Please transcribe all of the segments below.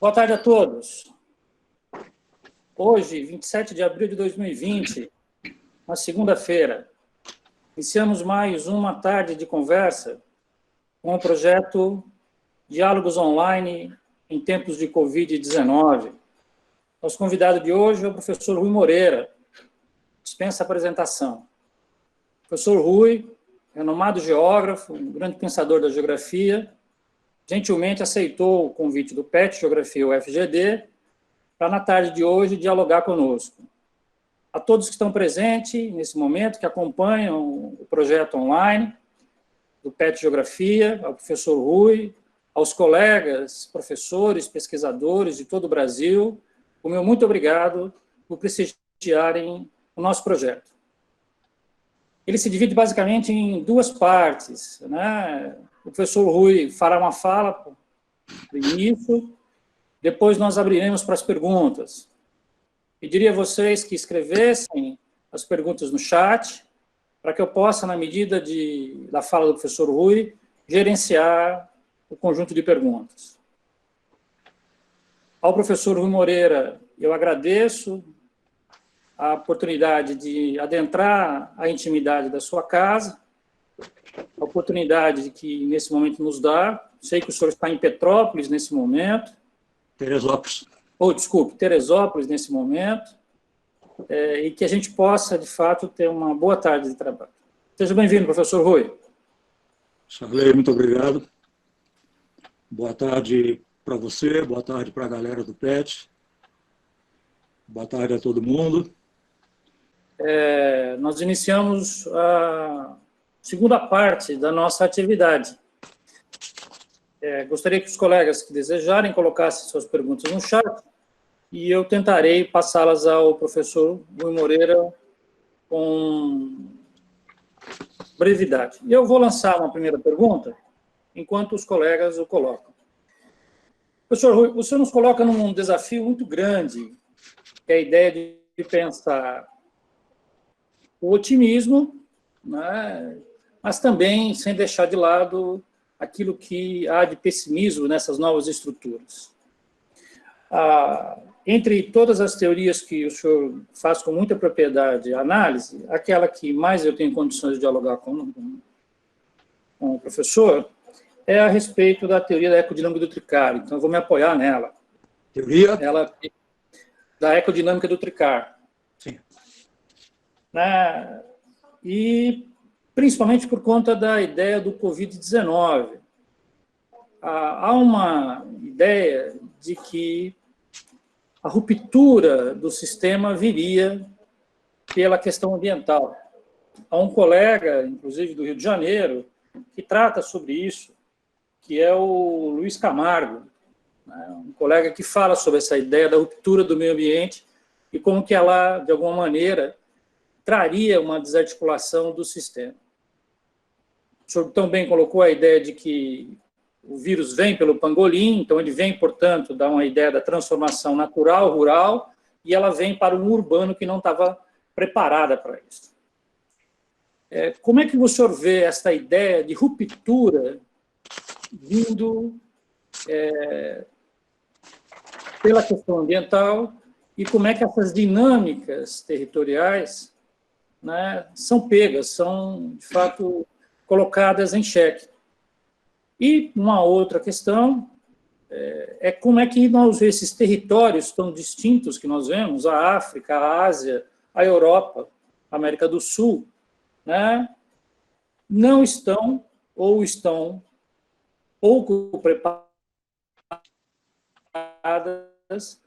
Boa tarde a todos. Hoje, 27 de abril de 2020, na segunda-feira, iniciamos mais uma tarde de conversa com o projeto Diálogos Online em Tempos de Covid-19. Nosso convidado de hoje é o professor Rui Moreira. Dispensa apresentação. O professor Rui, renomado geógrafo, um grande pensador da geografia, gentilmente aceitou o convite do PET Geografia UFGD para, na tarde de hoje, dialogar conosco. A todos que estão presentes nesse momento, que acompanham o projeto online do PET Geografia, ao professor Rui, aos colegas, professores, pesquisadores de todo o Brasil, o meu muito obrigado por prestigiarem o nosso projeto. Ele se divide basicamente em duas partes, né? O professor Rui fará uma fala no início, depois nós abriremos para as perguntas. Pediria a vocês que escrevessem as perguntas no chat, para que eu possa, na medida da fala do professor Rui, gerenciar o conjunto de perguntas. Ao professor Rui Moreira, eu agradeço a oportunidade de adentrar a intimidade da sua casa, a oportunidade que nesse momento nos dá. Sei que o senhor está em Petrópolis nesse momento. Teresópolis. Desculpe, Teresópolis nesse momento, e que a gente possa, de fato, ter uma boa tarde de trabalho. Seja bem-vindo, professor Rui. Charley, muito obrigado. Boa tarde para você, boa tarde para a galera do PET. Boa tarde a todo mundo. Nós iniciamos a segunda parte da nossa atividade. Gostaria que os colegas que desejarem colocassem suas perguntas no chat e eu tentarei passá-las ao professor Rui Moreira com brevidade. Eu vou lançar uma primeira pergunta, enquanto os colegas o colocam. Professor Rui, o senhor nos coloca num desafio muito grande, que é a ideia de pensar o otimismo, né, mas também sem deixar de lado aquilo que há de pessimismo nessas novas estruturas. Entre todas as teorias que o senhor faz com muita propriedade a análise, aquela que mais eu tenho condições de dialogar com o professor é a respeito da teoria da ecodinâmica do tricário. Então, eu vou me apoiar nela. Teoria? Da ecodinâmica do tricário. Sim. E principalmente por conta da ideia do Covid-19. Há uma ideia de que a ruptura do sistema viria pela questão ambiental. Há um colega, inclusive do Rio de Janeiro, que trata sobre isso, que é o Luiz Camargo, né? Um colega que fala sobre essa ideia da ruptura do meio ambiente e como que ela, de alguma maneira, traria uma desarticulação do sistema. O senhor também colocou a ideia de que o vírus vem pelo pangolim, então ele vem, portanto, dar uma ideia da transformação natural, rural, e ela vem para um urbano que não estava preparada para isso. Como é que o senhor vê esta ideia de ruptura vindo pela questão ambiental e como é que essas dinâmicas territoriais, né, são pegas, são, de fato, colocadas em xeque? E uma outra questão é como é que esses territórios tão distintos que nós vemos, a África, a Ásia, a Europa, a América do Sul, né, não estão ou estão pouco preparadas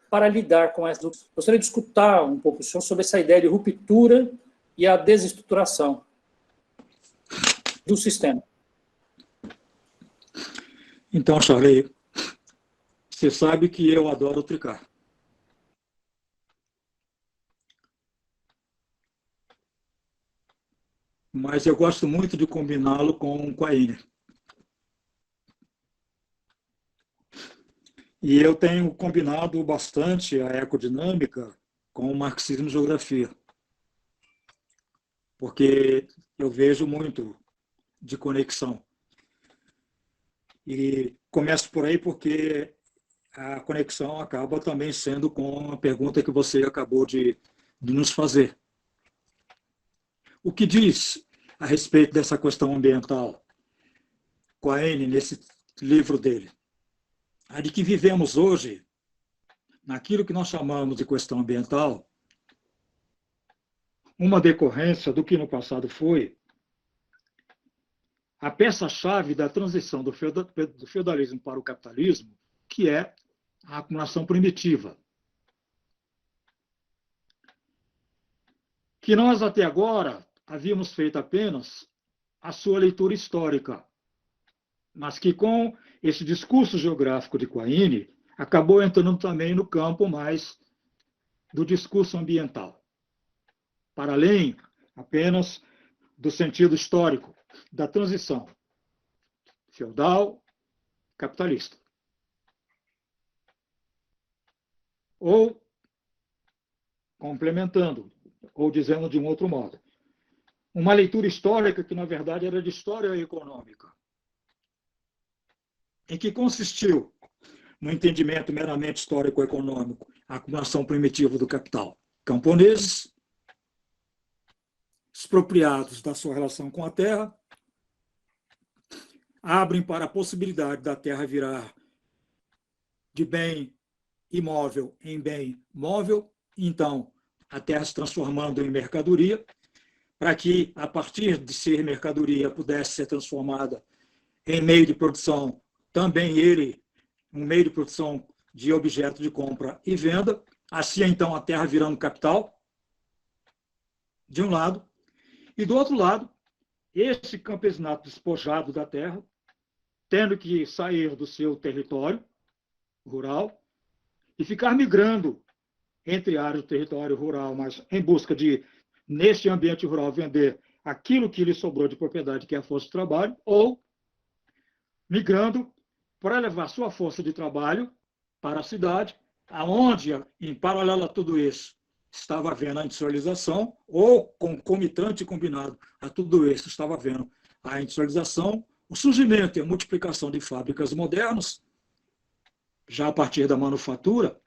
para lidar com essas. Gostaria de escutar um pouco o senhor sobre essa ideia de ruptura e a desestruturação do sistema. Então, Charley, você sabe que eu adoro o tricar. Mas eu gosto muito de combiná-lo com a Iner. E eu tenho combinado bastante a ecodinâmica com o marxismo e geografia. Porque eu vejo muito de conexão. E começo por aí porque a conexão acaba também sendo com a pergunta que você acabou de nos fazer. O que diz a respeito dessa questão ambiental Quaine nesse livro dele? A de que vivemos hoje, naquilo que nós chamamos de questão ambiental, uma decorrência do que no passado foi a peça-chave da transição do feudalismo para o capitalismo, que é a acumulação primitiva. Que nós, até agora, havíamos feito apenas a sua leitura histórica, mas que, com esse discurso geográfico de Quaine, acabou entrando também no campo mais do discurso ambiental, para além apenas do sentido histórico da transição feudal-capitalista. Ou, complementando, ou dizendo de um outro modo, uma leitura histórica que, na verdade, era de história econômica, em que consistiu, no entendimento meramente histórico-econômico, a acumulação primitiva do capital. Camponeses, expropriados da sua relação com a terra, abrem para a possibilidade da terra virar de bem imóvel em bem móvel, então a terra se transformando em mercadoria, para que, a partir de ser mercadoria, pudesse ser transformada em meio de produção, também ele, um meio de produção de objeto de compra e venda, assim então a terra virando capital, de um lado, e do outro lado, esse campesinato despojado da terra, tendo que sair do seu território rural e ficar migrando entre áreas do território rural, mas em busca de, neste ambiente rural, vender aquilo que lhe sobrou de propriedade, que é a força de trabalho, ou migrando para levar sua força de trabalho para a cidade, aonde, em paralelo a tudo isso, estava havendo a industrialização, ou concomitante e combinado a tudo isso, estava havendo a industrialização, o surgimento e a multiplicação de fábricas modernas, já a partir da manufatura,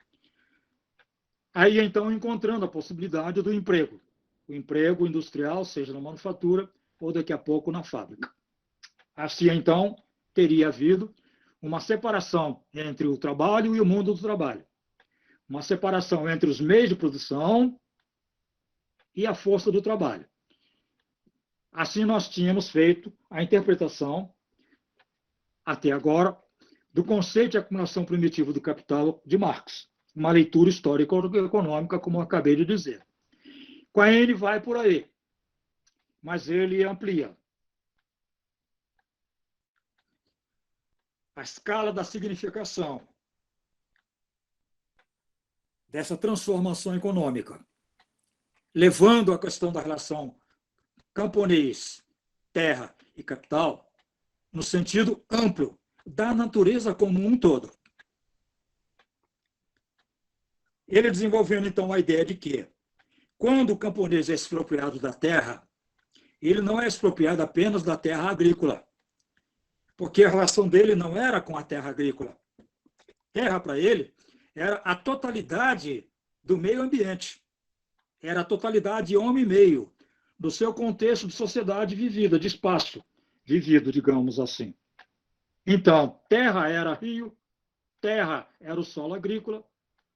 aí então encontrando a possibilidade do emprego, o emprego industrial, seja na manufatura ou daqui a pouco na fábrica. Assim então teria havido uma separação entre o trabalho e o mundo do trabalho, uma separação entre os meios de produção e a força do trabalho. Assim nós tínhamos feito a interpretação, até agora, do conceito de acumulação primitiva do capital de Marx, uma leitura histórico-econômica, como eu acabei de dizer. Quaine vai por aí, mas ele amplia. A escala da significação dessa transformação econômica, levando a questão da relação camponês, terra e capital, no sentido amplo da natureza como um todo. Ele desenvolvendo, então, a ideia de que, quando o camponês é expropriado da terra, ele não é expropriado apenas da terra agrícola, porque a relação dele não era com a terra agrícola. Terra, para ele, era a totalidade do meio ambiente, era a totalidade de homem e meio, do seu contexto de sociedade vivida, de espaço vivido, digamos assim. Então, terra era rio, terra era o solo agrícola,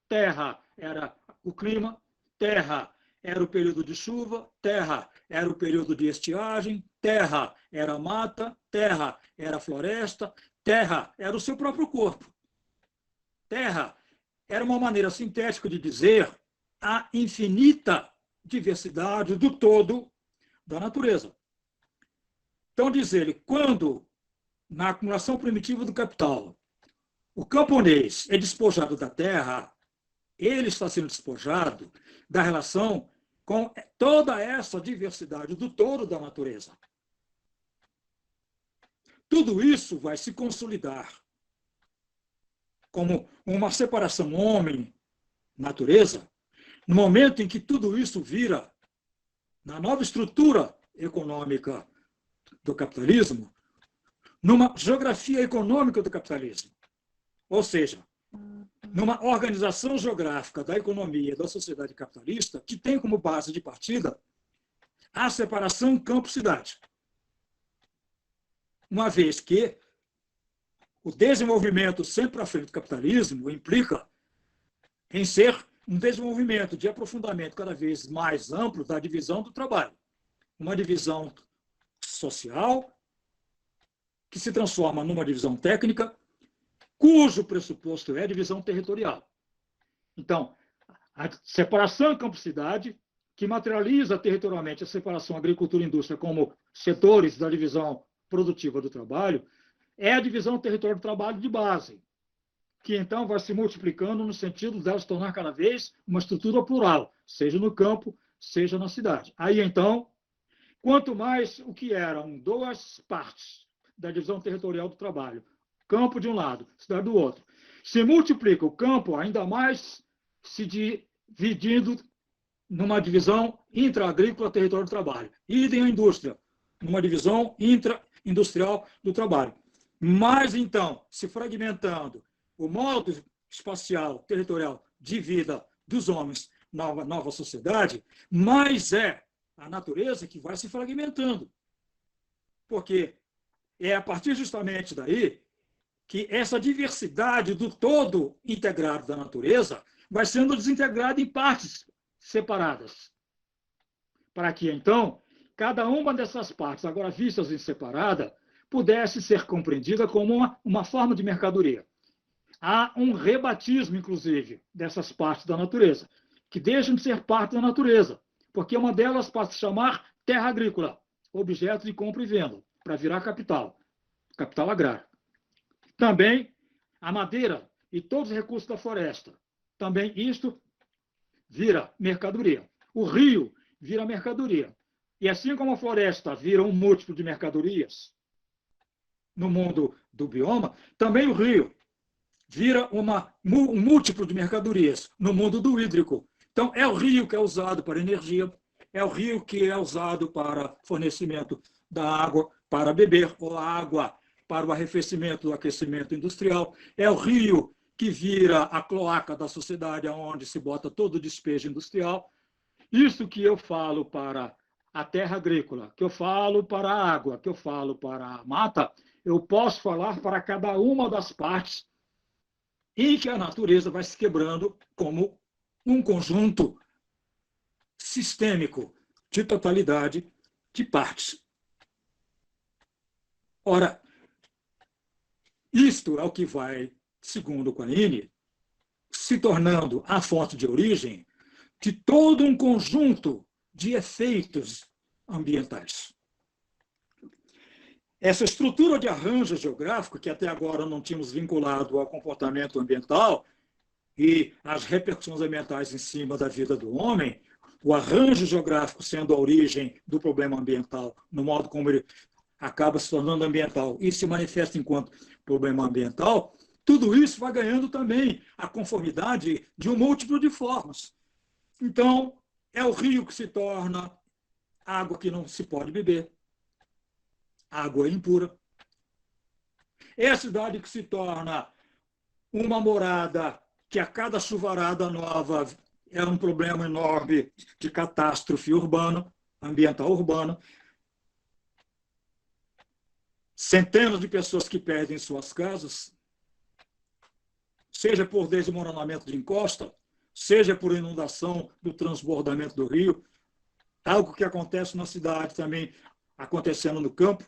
terra era o clima, terra era o período de chuva, terra era o período de estiagem, terra era mata, terra era floresta, terra era o seu próprio corpo. Terra era uma maneira sintética de dizer a infinita diversidade do todo da natureza. Então, diz ele, quando, na acumulação primitiva do capital, o camponês é despojado da terra, ele está sendo despojado da relação com toda essa diversidade do todo da natureza. Tudo isso vai se consolidar como uma separação homem-natureza, no momento em que tudo isso vira, na nova estrutura econômica do capitalismo, numa geografia econômica do capitalismo. Ou seja, numa organização geográfica da economia e da sociedade capitalista que tem como base de partida a separação campo-cidade. Uma vez que o desenvolvimento sempre à frente do capitalismo implica em ser um desenvolvimento de aprofundamento cada vez mais amplo da divisão do trabalho. Uma divisão social que se transforma numa divisão técnica, cujo pressuposto é a divisão territorial. Então, a separação campo-cidade, que materializa territorialmente a separação agricultura e indústria como setores da divisão produtiva do trabalho, é a divisão territorial do trabalho de base, que então vai se multiplicando no sentido dela se tornar cada vez uma estrutura plural, seja no campo, seja na cidade. Aí, então, quanto mais o que eram duas partes da divisão territorial do trabalho, campo de um lado, cidade do outro, se multiplica o campo, ainda mais se dividindo numa divisão intra-agrícola território do trabalho. Idem a indústria, numa divisão intra-industrial do trabalho. Mas, então, se fragmentando o modo espacial, territorial de vida dos homens na nova sociedade, mais é a natureza que vai se fragmentando. Porque é a partir justamente daí que essa diversidade do todo integrado da natureza vai sendo desintegrada em partes separadas. Para que, então, cada uma dessas partes, agora vistas em separada, pudesse ser compreendida como uma forma de mercadoria. Há um rebatismo, inclusive, dessas partes da natureza, que deixam de ser parte da natureza, porque uma delas passa a se chamar terra agrícola, objeto de compra e venda, para virar capital agrário. Também a madeira e todos os recursos da floresta, também isto vira mercadoria. O rio vira mercadoria. E assim como a floresta vira um múltiplo de mercadorias no mundo do bioma, também o rio vira um múltiplo de mercadorias no mundo do hídrico. Então, é o rio que é usado para energia, é o rio que é usado para fornecimento da água para beber, ou a água para o arrefecimento do aquecimento industrial, é o rio que vira a cloaca da sociedade, onde se bota todo o despejo industrial. Isso que eu falo para a terra agrícola, que eu falo para a água, que eu falo para a mata, eu posso falar para cada uma das partes em que a natureza vai se quebrando como um conjunto sistêmico de totalidade de partes. Ora, isto é o que vai, segundo Quaini, se tornando a fonte de origem de todo um conjunto de efeitos ambientais. Essa estrutura de arranjo geográfico, que até agora não tínhamos vinculado ao comportamento ambiental e às repercussões ambientais em cima da vida do homem, o arranjo geográfico sendo a origem do problema ambiental, no modo como ele acaba se tornando ambiental e se manifesta enquanto problema ambiental, tudo isso vai ganhando também a conformidade de um múltiplo de formas. Então, é o rio que se torna água que não se pode beber, água impura. É a cidade que se torna uma morada que a cada chuvarada nova é um problema enorme de catástrofe urbana, ambiental urbana. Centenas de pessoas que perdem suas casas, seja por desmoronamento de encosta, seja por inundação do transbordamento do rio, algo que acontece na cidade também acontecendo no campo.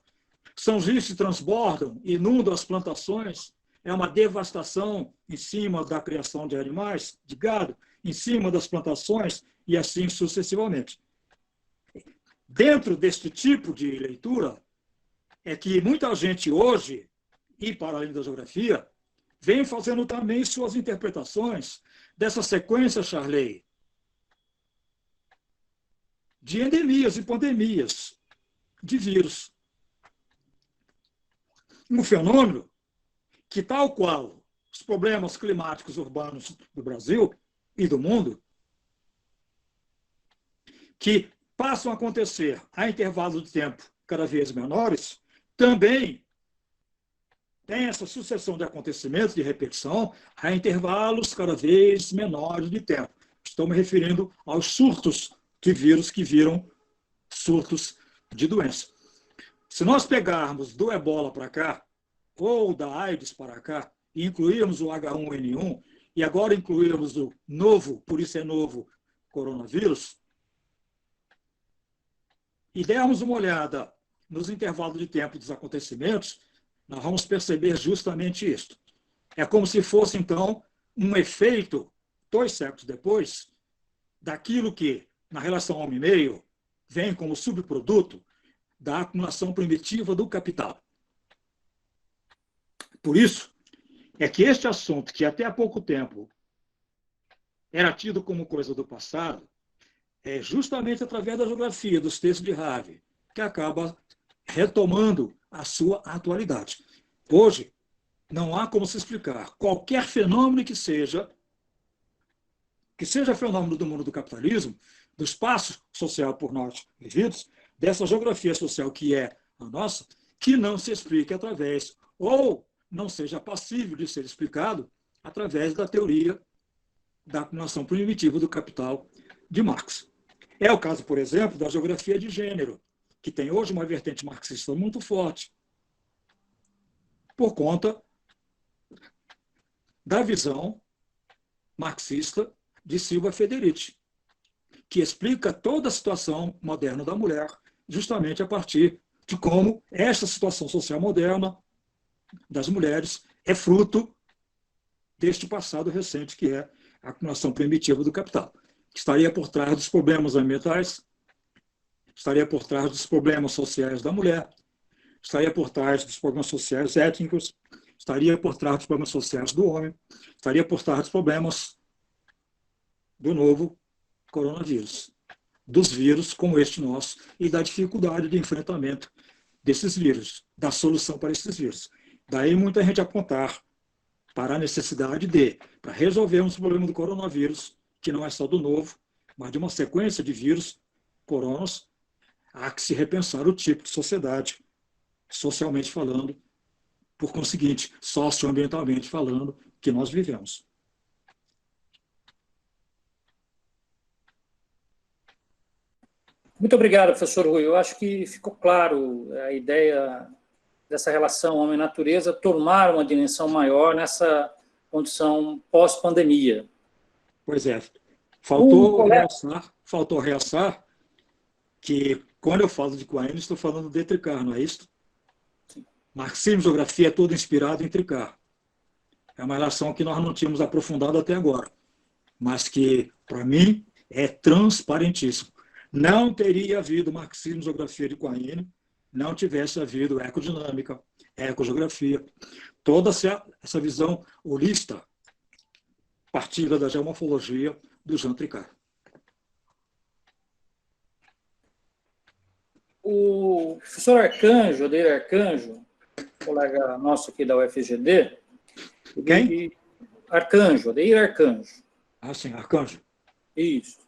São rios que transbordam, inundam as plantações, é uma devastação em cima da criação de animais, de gado, em cima das plantações e assim sucessivamente. Dentro deste tipo de leitura, é que muita gente hoje, e para além da geografia, vem fazendo também suas interpretações dessa sequência, Charley, de endemias e pandemias de vírus. Um fenômeno que, tal qual os problemas climáticos urbanos do Brasil e do mundo, que passam a acontecer a intervalos de tempo cada vez menores, também tem essa sucessão de acontecimentos de repetição a intervalos cada vez menores de tempo. Estou me referindo aos surtos de vírus que viram surtos de doença. Se nós pegarmos do ebola para cá, ou da AIDS para cá, e incluirmos o H1N1, e agora incluirmos o novo, por isso é novo, coronavírus, e dermos uma olhada nos intervalos de tempo dos acontecimentos, nós vamos perceber justamente isso. É como se fosse, então, um efeito, 2 séculos depois, daquilo que, na relação homem-meio, vem como subproduto da acumulação primitiva do capital. Por isso, é que este assunto, que até há pouco tempo era tido como coisa do passado, é justamente através da geografia, dos textos de Harvey, que acaba retomando a sua atualidade. Hoje, não há como se explicar qualquer fenômeno que seja fenômeno do mundo do capitalismo, do espaço social por nós vividos, dessa geografia social que é a nossa, que não se explique através, ou não seja passível de ser explicado através da teoria da acumulação primitiva do capital de Marx. É o caso, por exemplo, da geografia de gênero, que tem hoje uma vertente marxista muito forte, por conta da visão marxista de Silva Federici, que explica toda a situação moderna da mulher, justamente a partir de como esta situação social moderna das mulheres é fruto deste passado recente, que é a acumulação primitiva do capital, que estaria por trás dos problemas ambientais, estaria por trás dos problemas sociais da mulher, estaria por trás dos problemas sociais étnicos, estaria por trás dos problemas sociais do homem, estaria por trás dos problemas do novo coronavírus, dos vírus como este nosso e da dificuldade de enfrentamento desses vírus, da solução para esses vírus. Daí muita gente apontar para a necessidade de, para resolvermos o problema do coronavírus, que não é só do novo, mas de uma sequência de vírus, coronas, há que se repensar o tipo de sociedade, socialmente falando, por conseguinte, socioambientalmente falando, que nós vivemos. Muito obrigado, professor Rui. Eu acho que ficou claro a ideia dessa relação homem-natureza tomar uma dimensão maior nessa condição pós-pandemia. Pois é. Faltou realçar que, quando eu falo de Quine, estou falando de Tricar, não é isso? Marxismo e geografia é todo inspirado em Tricar. É uma relação que nós não tínhamos aprofundado até agora, mas que, para mim, é transparentíssimo. Não teria havido marxismo e geografia de Quine, não tivesse havido ecodinâmica, ecogeografia, toda essa visão holista, partida da geomorfologia do Jean Tricard. O professor Arcanjo, Odeir Arcanjo, colega nosso aqui da UFGD. Quem? Arcanjo, Odeir Arcanjo. Ah, sim, Arcanjo. Isso.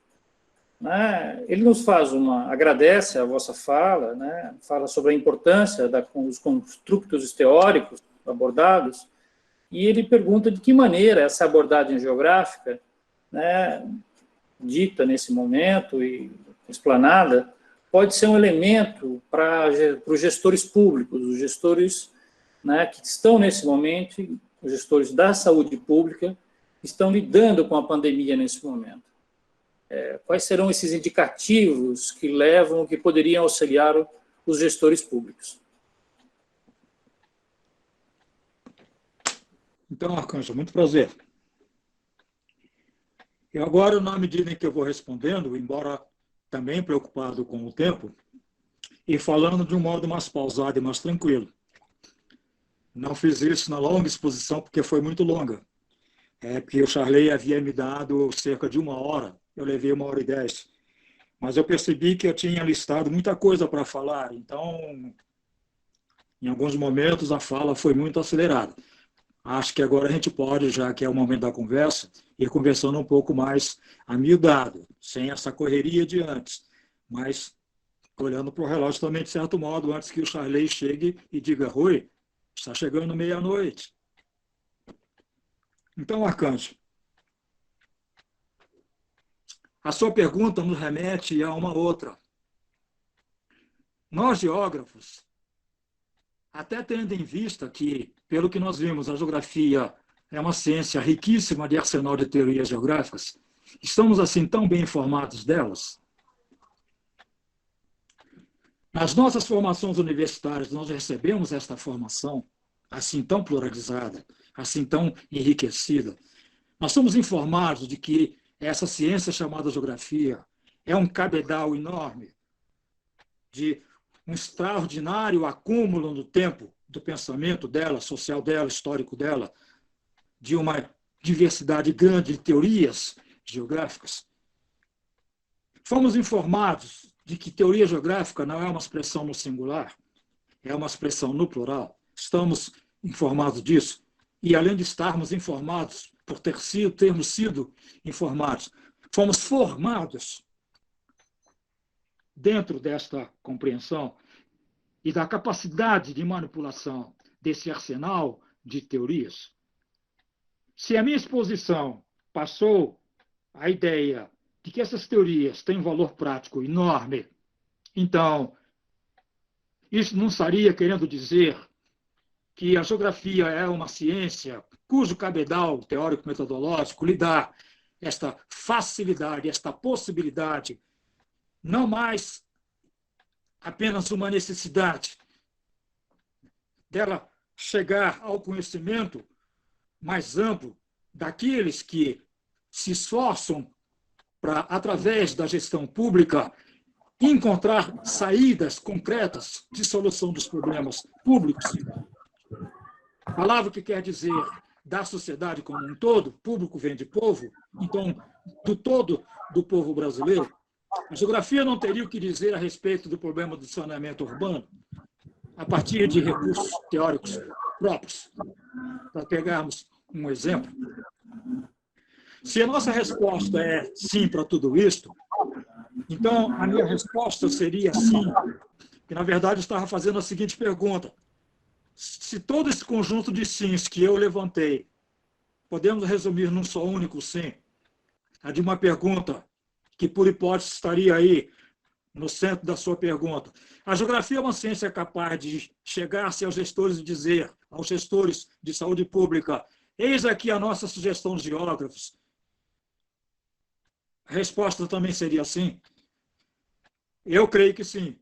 Ele nos agradece a vossa fala, fala sobre a importância dos construtos teóricos abordados, e ele pergunta de que maneira essa abordagem geográfica, dita nesse momento e explanada, pode ser um elemento para os gestores públicos, os gestores que estão nesse momento, os gestores da saúde pública, estão lidando com a pandemia nesse momento. Quais serão esses indicativos que poderiam auxiliar os gestores públicos? Então, Arcanjo, muito prazer. E agora, na medida em que eu vou respondendo, embora também preocupado com o tempo, e falando de um modo mais pausado e mais tranquilo. Não fiz isso na longa exposição porque foi muito longa. Porque o Charley havia me dado cerca de 1 hora, eu levei 1h10. Mas eu percebi que eu tinha listado muita coisa para falar, então, em alguns momentos, a fala foi muito acelerada. Acho que agora a gente pode, já que é o momento da conversa, ir conversando um pouco mais amiudado, sem essa correria de antes, mas olhando para o relógio também, de certo modo, antes que o Charley chegue e diga: Rui, Está chegando meia-noite. Então, Arcanjo, a sua pergunta nos remete a uma outra. Nós, geógrafos, até tendo em vista que, pelo que nós vimos, a geografia é uma ciência riquíssima de arsenal de teorias geográficas, estamos assim tão bem informados delas? Nas nossas formações universitárias, nós recebemos esta formação assim tão pluralizada, assim tão enriquecida. Nós somos informados de que essa ciência chamada geografia é um cabedal enorme de um extraordinário acúmulo no tempo do pensamento dela, social dela, histórico dela, de uma diversidade grande de teorias geográficas. Fomos informados de que teoria geográfica não é uma expressão no singular, é uma expressão no plural. Estamos informados disso. E, além de estarmos informados, por termos sido informados, fomos formados dentro desta compreensão e da capacidade de manipulação desse arsenal de teorias. Se a minha exposição passou a ideia de que essas teorias têm um valor prático enorme, então, isso não estaria querendo dizer que a geografia é uma ciência cujo cabedal teórico-metodológico lhe dá esta facilidade, esta possibilidade, não mais apenas uma necessidade dela chegar ao conhecimento mais amplo daqueles que se esforçam para, através da gestão pública, encontrar saídas concretas de solução dos problemas públicos. Palavra que quer dizer da sociedade como um todo, público vem de povo, então, do todo do povo brasileiro. A geografia não teria o que dizer a respeito do problema do saneamento urbano, a partir de recursos teóricos próprios. Para pegarmos um exemplo. Se a nossa resposta é sim para tudo isso, então a minha resposta seria sim, que na verdade eu estava fazendo a seguinte pergunta: se todo esse conjunto de sims que eu levantei, podemos resumir num só único sim, a de uma pergunta que, por hipótese, estaria aí no centro da sua pergunta. A geografia é uma ciência capaz de chegar-se aos gestores e dizer, aos gestores de saúde pública, eis aqui a nossa sugestão de geógrafos. A resposta também seria sim. Eu creio que sim.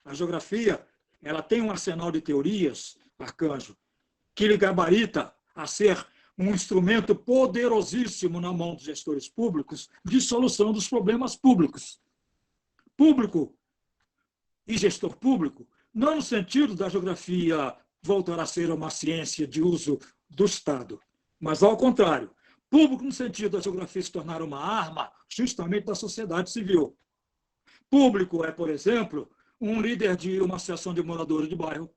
A geografia, ela tem um arsenal de teorias, Arcanjo, que lhe gabarita a ser um instrumento poderosíssimo na mão dos gestores públicos de solução dos problemas públicos. Público e gestor público, não no sentido da geografia voltar a ser uma ciência de uso do Estado, mas ao contrário, público no sentido da geografia se tornar uma arma justamente da sociedade civil. Público é, por exemplo, um líder de uma associação de moradores de bairro.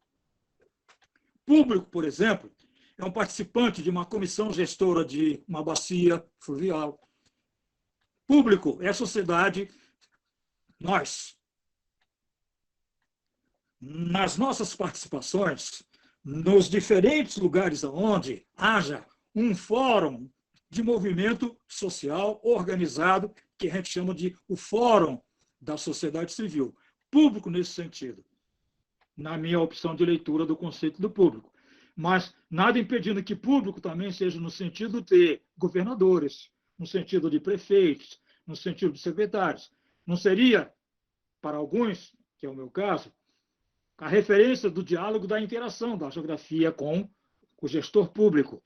Público, por exemplo, é um participante de uma comissão gestora de uma bacia fluvial. Público é a sociedade, nós. Nas nossas participações, nos diferentes lugares onde haja um fórum de movimento social organizado, que a gente chama de o Fórum da Sociedade Civil. Público nesse sentido, na minha opção de leitura do conceito do público. Mas nada impedindo que público também seja no sentido de governadores, no sentido de prefeitos, no sentido de secretários. Não seria, para alguns, que é o meu caso, a referência do diálogo da interação da geografia com o gestor público.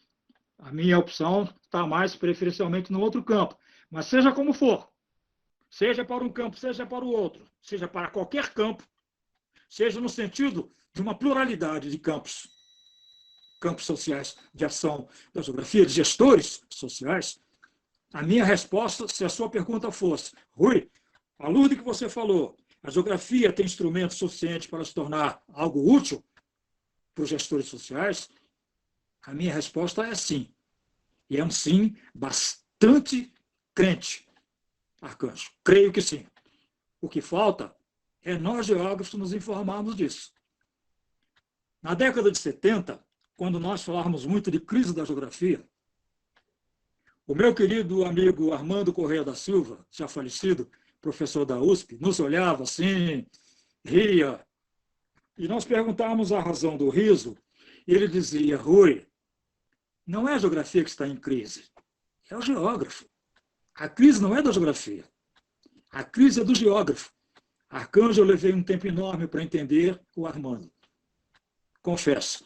A minha opção está mais preferencialmente no outro campo. Mas seja como for, seja para um campo, seja para o outro, seja para qualquer campo, seja no sentido de uma pluralidade de campos sociais de ação da geografia, de gestores sociais, a minha resposta, se a sua pergunta fosse, Rui, à luz do que você falou, a geografia tem instrumentos suficientes para se tornar algo útil para os gestores sociais? A minha resposta é sim. E é um sim bastante crente, Arcanjo. Creio que sim. O que falta é nós, geógrafos, nos informarmos disso. Na década de 70, quando nós falávamos muito de crise da geografia, o meu querido amigo Armando Correia da Silva, já falecido, professor da USP, nos olhava assim, ria, e nós perguntávamos a razão do riso, e ele dizia: Rui, não é a geografia que está em crise, é o geógrafo. A crise não é da geografia, a crise é do geógrafo. Arcanjo, eu levei um tempo enorme para entender o Armando. Confesso,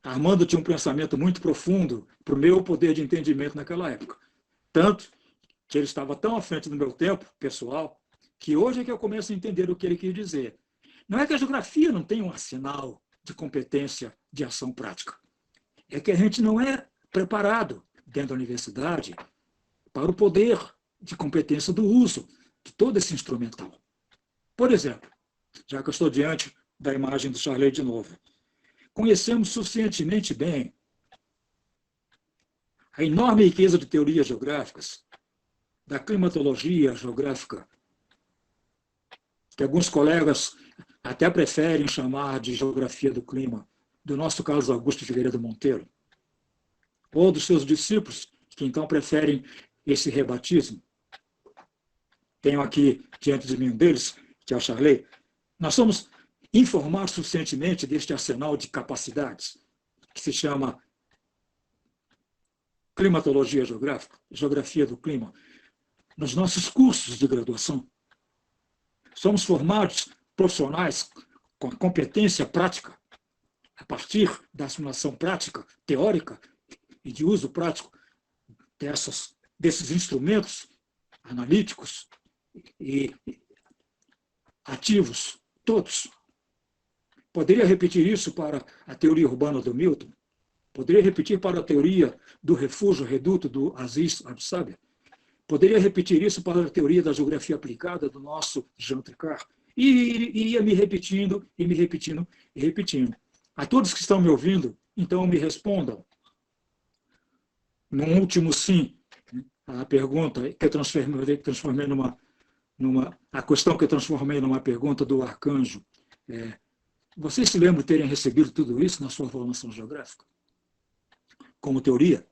Armando tinha um pensamento muito profundo para o meu poder de entendimento naquela época. Tanto que ele estava tão à frente do meu tempo pessoal, que hoje é que eu começo a entender o que ele quis dizer. Não é que a geografia não tenha um arsenal de competência de ação prática. É que a gente não é preparado, dentro da universidade, para o poder de competência do uso de todo esse instrumental. Por exemplo, já que eu estou diante da imagem do Charley de novo, conhecemos suficientemente bem a enorme riqueza de teorias geográficas, da climatologia geográfica, que alguns colegas até preferem chamar de geografia do clima, do nosso Carlos Augusto Figueiredo Monteiro, ou dos seus discípulos, que então preferem esse rebatismo. Tenho aqui diante de mim um deles, que é o Charley. Nós somos informados suficientemente deste arsenal de capacidades, que se chama climatologia geográfica, geografia do clima, nos nossos cursos de graduação. Somos formados profissionais com a competência prática, a partir da simulação prática, teórica e de uso prático desses instrumentos analíticos e ativos, todos. Poderia repetir isso para a teoria urbana do Milton? Poderia repetir para a teoria do refúgio reduto do Aziz Absaber? Poderia repetir isso para a teoria da geografia aplicada do nosso Jean Tricard? E ia me repetindo, e me repetindo, e repetindo. A todos que estão me ouvindo, então me respondam. Num último sim, a pergunta que eu transformei a questão que eu transformei numa pergunta do Arcanjo. Vocês se lembram de terem recebido tudo isso na sua formação geográfica? Como teoria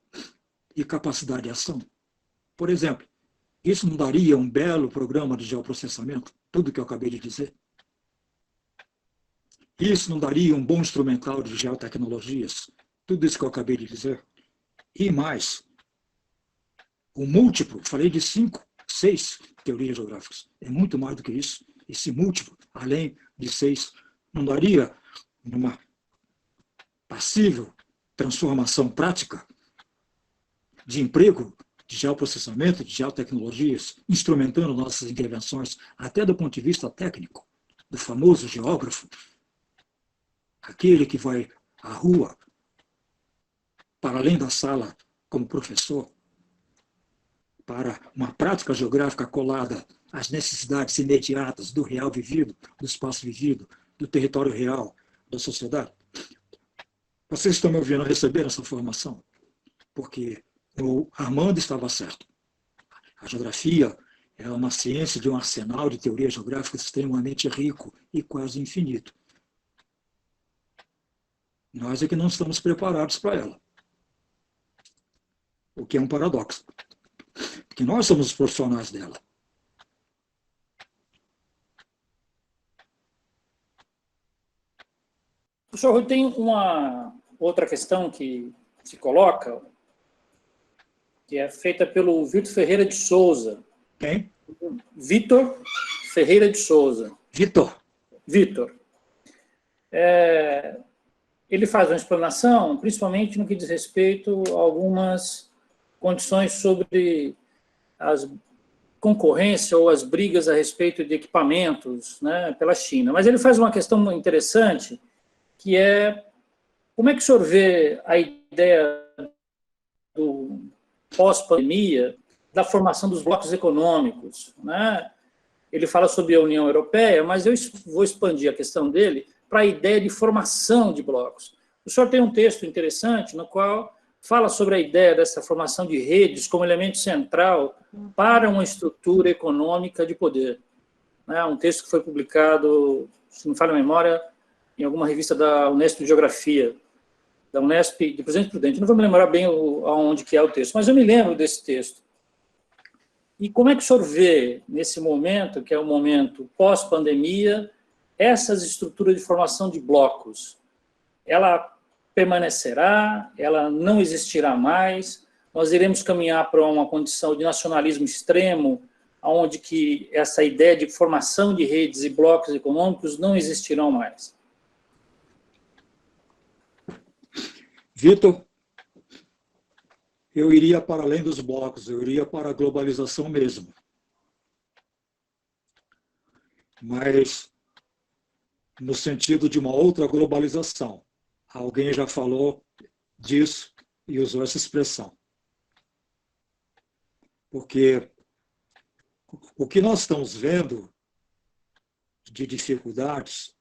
e capacidade de ação? Por exemplo, isso não daria um belo programa de geoprocessamento? Tudo que eu acabei de dizer? Isso não daria um bom instrumental de geotecnologias? Tudo isso que eu acabei de dizer? E mais, o múltiplo, falei de 5, 6 teorias geográficas, é muito mais do que isso. Esse múltiplo, além de 6, não daria uma passível transformação prática de emprego, de geoprocessamento, de geotecnologias, instrumentando nossas intervenções, até do ponto de vista técnico, do famoso geógrafo, aquele que vai à rua, para além da sala, como professor, para uma prática geográfica colada às necessidades imediatas do real vivido, do espaço vivido, do território real, da sociedade. Vocês estão me ouvindo receber essa formação? Porque o Armando estava certo. A geografia é uma ciência de um arsenal de teorias geográficas extremamente rico e quase infinito. Nós é que não estamos preparados para ela. O que é um paradoxo. Porque nós somos os profissionais dela. Professor, tem uma outra questão que se coloca, que é feita pelo Vitor Ferreira de Souza. Quem? Vitor Ferreira de Souza. Vitor. Ele faz uma explanação, principalmente no que diz respeito a algumas condições sobre as concorrência ou as brigas a respeito de equipamentos, né, pela China. Mas ele faz uma questão interessante, que é como é que o senhor vê a ideia do pós-pandemia da formação dos blocos econômicos, né? Ele fala sobre a União Europeia, mas eu vou expandir a questão dele para a ideia de formação de blocos. O senhor tem um texto interessante no qual fala sobre a ideia dessa formação de redes como elemento central para uma estrutura econômica de poder. Um texto que foi publicado, se não me falha a memória, em alguma revista da Unesp de Geografia, da Unesp de Presidente Prudente. Não vou me lembrar bem aonde que é o texto, mas eu me lembro desse texto. E como é que o senhor vê, nesse momento, que é o momento pós-pandemia, essas estruturas de formação de blocos? Ela permanecerá? Ela não existirá mais? Nós iremos caminhar para uma condição de nacionalismo extremo, onde que essa ideia de formação de redes e blocos econômicos não existirão mais? Vitor, eu iria para além dos blocos, eu iria para a globalização mesmo. Mas no sentido de uma outra globalização. Alguém já falou disso e usou essa expressão. Porque o que nós estamos vendo de dificuldades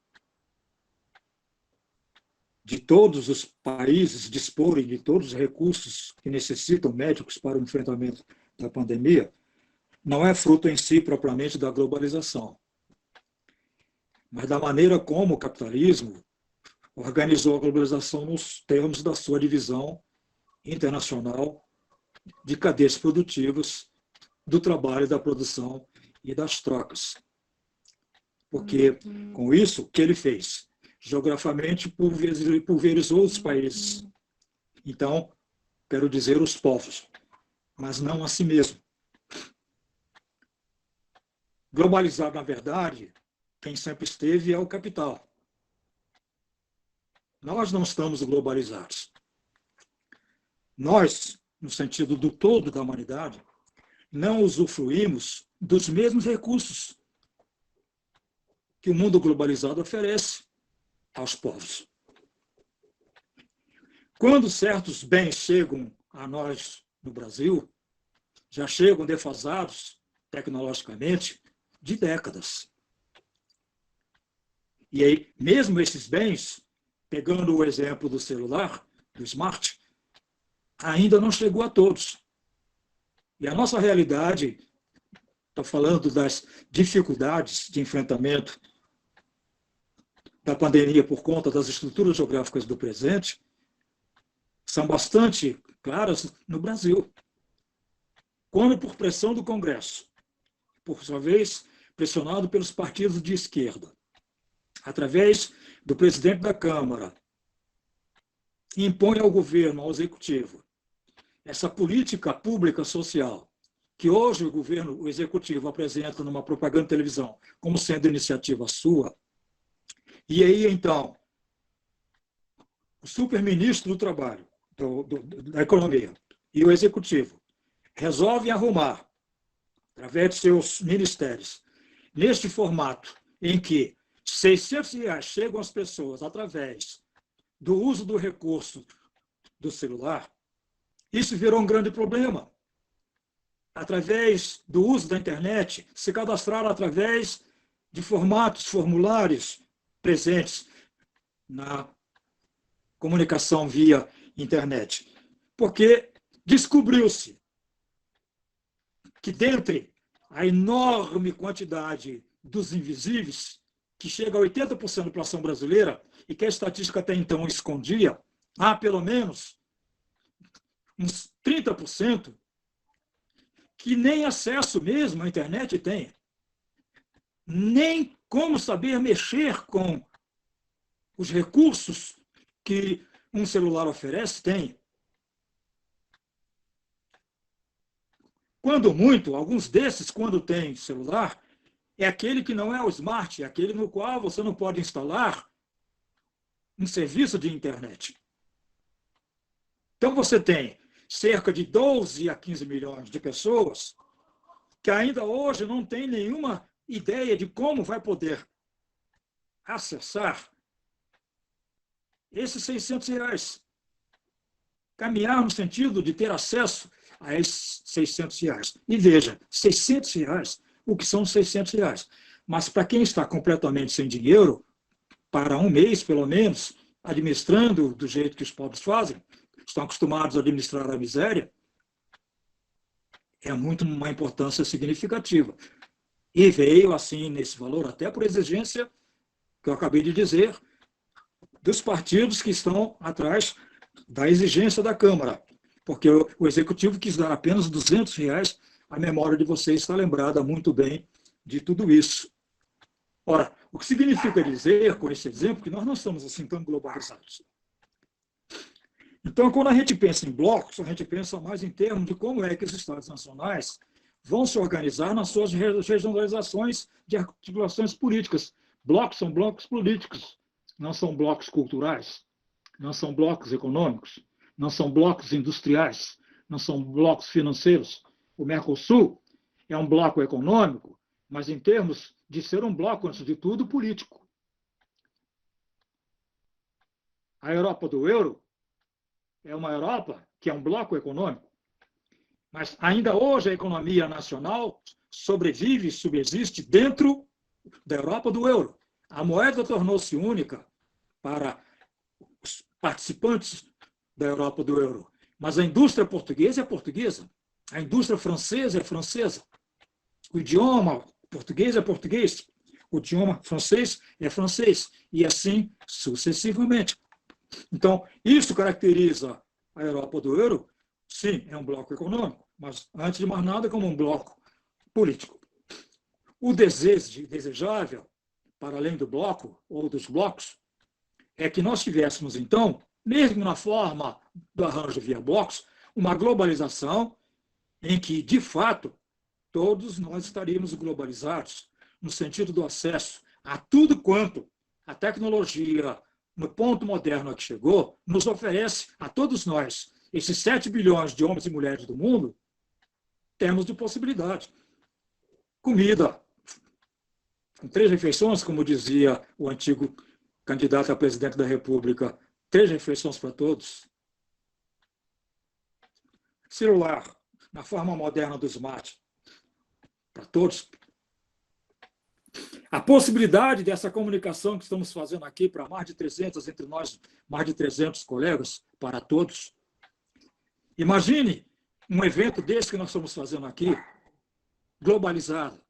de todos os países disporem de todos os recursos que necessitam médicos para o enfrentamento da pandemia, não é fruto em si propriamente da globalização, mas da maneira como o capitalismo organizou a globalização nos termos da sua divisão internacional de cadeias produtivas, do trabalho, da produção e das trocas. Porque, com isso, o que ele fez? Geograficamente pulverizou os países. Então, quero dizer os povos, mas não a si mesmo. Globalizado, na verdade, quem sempre esteve é o capital. Nós não estamos globalizados. Nós, no sentido do todo da humanidade, não usufruímos dos mesmos recursos que o mundo globalizado oferece aos povos. Quando certos bens chegam a nós no Brasil, já chegam defasados tecnologicamente de décadas. E aí, mesmo esses bens, pegando o exemplo do celular, do smart, ainda não chegou a todos. E a nossa realidade, estou falando das dificuldades de enfrentamento da pandemia por conta das estruturas geográficas do presente, são bastante claras no Brasil. Quando por pressão do Congresso, por sua vez, pressionado pelos partidos de esquerda, através do presidente da Câmara, impõe ao governo, ao executivo, essa política pública social, que hoje o executivo apresenta numa propaganda de televisão como sendo iniciativa sua, e aí, então, o superministro do Trabalho, da Economia, e o executivo resolvem arrumar, através de seus ministérios, neste formato em que R$600 chegam às pessoas através do uso do recurso do celular, isso virou um grande problema. Através do uso da internet, se cadastraram através de formulários presentes na comunicação via internet. Porque descobriu-se que, dentre a enorme quantidade dos invisíveis, que chega a 80% da população brasileira, e que a estatística até então escondia, há pelo menos uns 30% que nem acesso mesmo à internet tem, nem como saber mexer com os recursos que um celular oferece tem. Quando muito, alguns desses, quando tem celular, é aquele que não é o smart, é aquele no qual você não pode instalar um serviço de internet. Então, você tem cerca de 12 a 15 milhões de pessoas que ainda hoje não têm nenhuma ideia de como vai poder acessar esses R$600. Caminhar no sentido de ter acesso a esses R$600. E veja, R$600, o que são R$600? Mas para quem está completamente sem dinheiro, para um mês, pelo menos, administrando do jeito que os pobres fazem, estão acostumados a administrar a miséria, é muito uma importância significativa. E veio, assim, nesse valor, até por exigência que eu acabei de dizer, dos partidos que estão atrás da exigência da Câmara, porque o Executivo quis dar apenas R$ 200, a memória de vocês está lembrada muito bem de tudo isso. Ora, o que significa dizer, com esse exemplo, que nós não estamos assim tão globalizados. Então, quando a gente pensa em blocos, a gente pensa mais em termos de como é que os Estados nacionais vão se organizar nas suas regionalizações de articulações políticas. Blocos são blocos políticos, não são blocos culturais, não são blocos econômicos, não são blocos industriais, não são blocos financeiros. O Mercosul é um bloco econômico, mas em termos de ser um bloco, antes de tudo, político. A Europa do euro é uma Europa que é um bloco econômico, mas ainda hoje a economia nacional sobrevive, subsiste dentro da Europa do euro. A moeda tornou-se única para os participantes da Europa do euro, mas a indústria portuguesa é portuguesa, a indústria francesa é francesa, o idioma português é português, o idioma francês é francês, e assim sucessivamente. Então, isso caracteriza a Europa do euro. Sim, é um bloco econômico, mas, antes de mais nada, como um bloco político. O desejável, para além do bloco ou dos blocos, é que nós tivéssemos, então, mesmo na forma do arranjo via blocos, uma globalização em que, de fato, todos nós estaríamos globalizados, no sentido do acesso a tudo quanto a tecnologia, no ponto moderno a que chegou, nos oferece a todos nós, esses 7 bilhões de homens e mulheres do mundo, temos de possibilidade. Comida, com 3 refeições, como dizia o antigo candidato a presidente da República, 3 refeições para todos. Celular, na forma moderna do smart, para todos. A possibilidade dessa comunicação que estamos fazendo aqui para mais de 300, entre nós, mais de 300 colegas, para todos. Imagine um evento desse que nós estamos fazendo aqui, globalizado,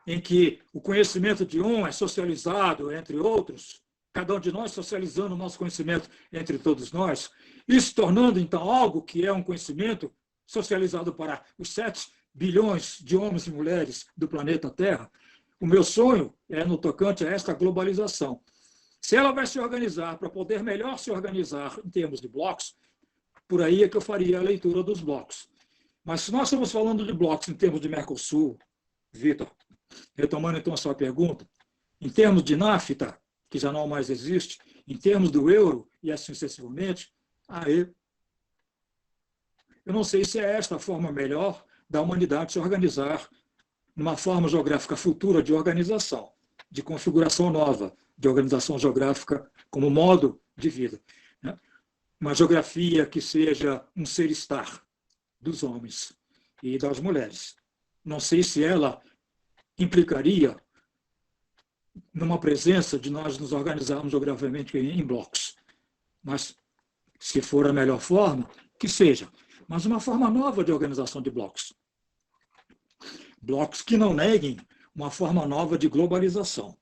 em que o conhecimento de um é socializado entre outros, cada um de nós socializando o nosso conhecimento entre todos nós, isso tornando, então, algo que é um conhecimento socializado para os 7 bilhões de homens e mulheres do planeta Terra. O meu sonho é no tocante a esta globalização. Se ela vai se organizar para poder melhor se organizar em termos de blocos, por aí é que eu faria a leitura dos blocos. Mas se nós estamos falando de blocos em termos de Mercosul, Vitor, retomando então a sua pergunta, em termos de NAFTA, que já não mais existe, em termos do euro e assim sucessivamente, aí eu não sei se é esta a forma melhor da humanidade se organizar numa forma geográfica futura de organização, de configuração nova, de organização geográfica como modo de vida. Uma geografia que seja um ser-estar dos homens e das mulheres. Não sei se ela implicaria numa presença de nós nos organizarmos geograficamente em blocos. Mas, se for a melhor forma, que seja. Mas uma forma nova de organização de blocos. Blocos que não neguem uma forma nova de globalização.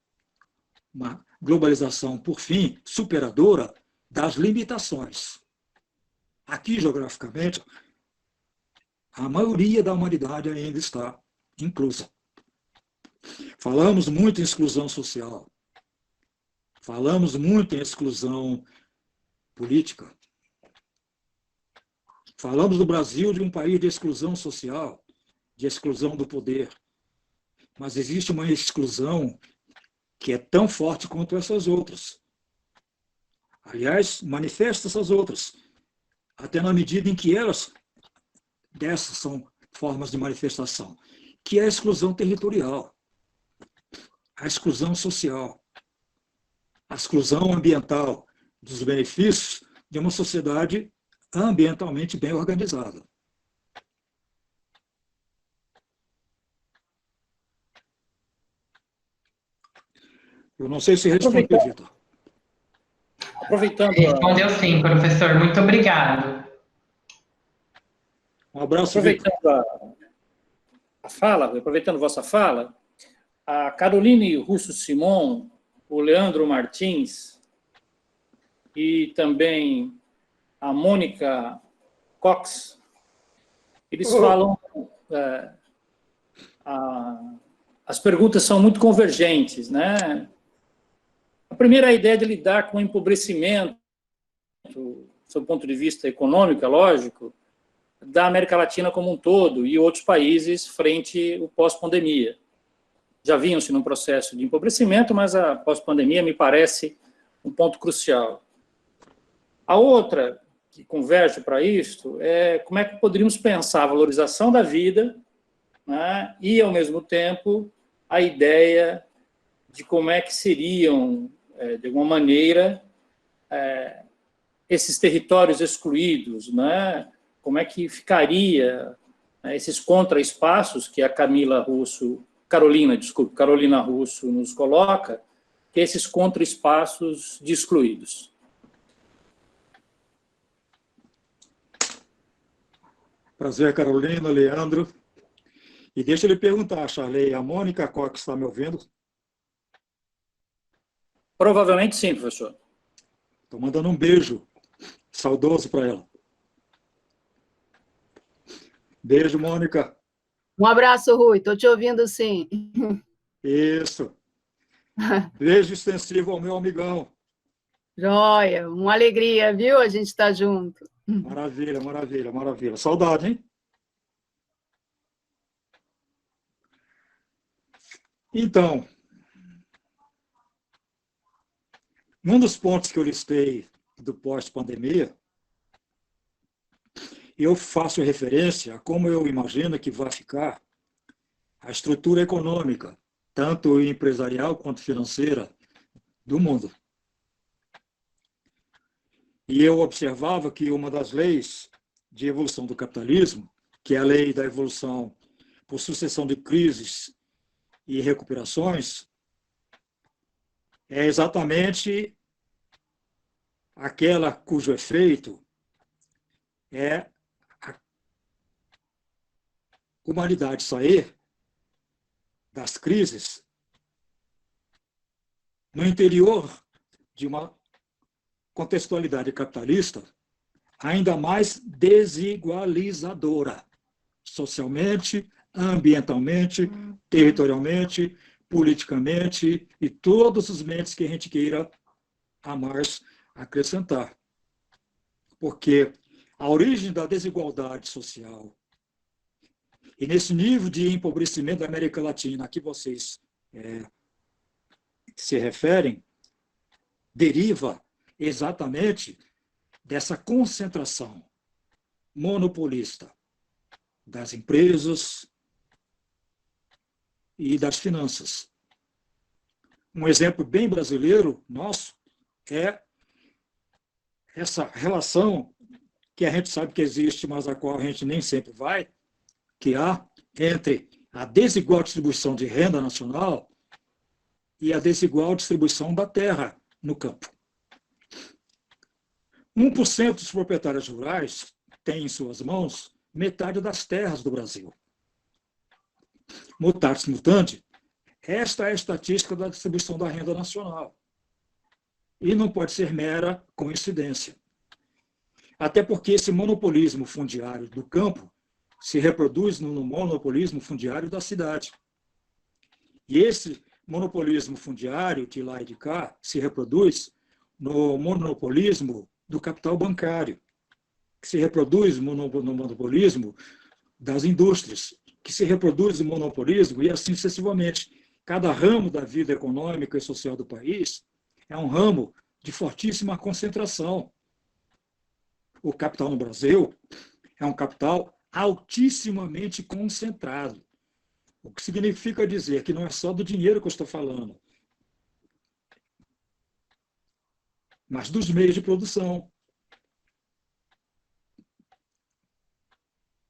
Uma globalização, por fim, superadora das limitações. Aqui, geograficamente, a maioria da humanidade ainda está inclusa. Falamos muito em exclusão social. Falamos muito em exclusão política. Falamos do Brasil de um país de exclusão social, de exclusão do poder. Mas existe uma exclusão que é tão forte quanto essas outras. Aliás, manifesta essas outras, até na medida em que dessas são formas de manifestação, que é a exclusão territorial, a exclusão social, a exclusão ambiental, dos benefícios de uma sociedade ambientalmente bem organizada. Eu não sei se respondeu, Vitor. Aproveitando. Respondeu sim, professor. Muito obrigado. Um abraço, aproveitando a fala, aproveitando vossa fala, a Caroline Russo Simon, o Leandro Martins e também a Mônica Cox, eles falam... as perguntas são muito convergentes, né? A primeira é a ideia de lidar com o empobrecimento, sob o ponto de vista econômico, é lógico, da América Latina como um todo e outros países frente ao pós-pandemia. Já vinham-se num processo de empobrecimento, mas a pós-pandemia me parece um ponto crucial. A outra, que converge para isto, é como é que poderíamos pensar a valorização da vida, né, e, ao mesmo tempo, a ideia de como é que seriam, de alguma maneira, esses territórios excluídos, né, como é que ficaria, né, esses contraespaços que a Carolina Russo nos coloca, que esses contraespaços de excluídos. Prazer, Carolina, Leandro. E deixa eu lhe perguntar, Charley, a Mônica Cox está me ouvindo? Provavelmente sim, professor. Estou mandando um beijo saudoso para ela. Beijo, Mônica. Um abraço, Rui. Estou te ouvindo, sim. Isso. Beijo extensivo ao meu amigão. Joia. Uma alegria, viu? A gente está junto. Maravilha, maravilha, maravilha. Saudade, hein? Então, um dos pontos que eu listei do pós-pandemia, eu faço referência a como eu imagino que vai ficar a estrutura econômica, tanto empresarial quanto financeira, do mundo. E eu observava que uma das leis de evolução do capitalismo, que é a lei da evolução por sucessão de crises e recuperações, é exatamente aquela cujo efeito é a humanidade sair das crises no interior de uma contextualidade capitalista ainda mais desigualizadora, socialmente, ambientalmente, territorialmente, politicamente e todos os meios que a gente queira a mais acrescentar. Porque a origem da desigualdade social e nesse nível de empobrecimento da América Latina a que vocês se referem, deriva exatamente dessa concentração monopolista das empresas e das finanças. Um exemplo bem brasileiro nosso é essa relação que a gente sabe que existe, mas a qual a gente nem sempre vai, que há entre a desigual distribuição de renda nacional e a desigual distribuição da terra no campo. 1% dos proprietários rurais tem em suas mãos metade das terras do Brasil. Mutatis mutandis, esta é a estatística da distribuição da renda nacional. E não pode ser mera coincidência. Até porque esse monopolismo fundiário do campo se reproduz no monopolismo fundiário da cidade. E esse monopolismo fundiário de lá e de cá se reproduz no monopolismo do capital bancário, que se reproduz no monopolismo das indústrias, que se reproduz no monopolismo e assim sucessivamente. Cada ramo da vida econômica e social do país é um ramo de fortíssima concentração. O capital no Brasil é um capital altissimamente concentrado, o que significa dizer que não é só do dinheiro que eu estou falando, mas dos meios de produção,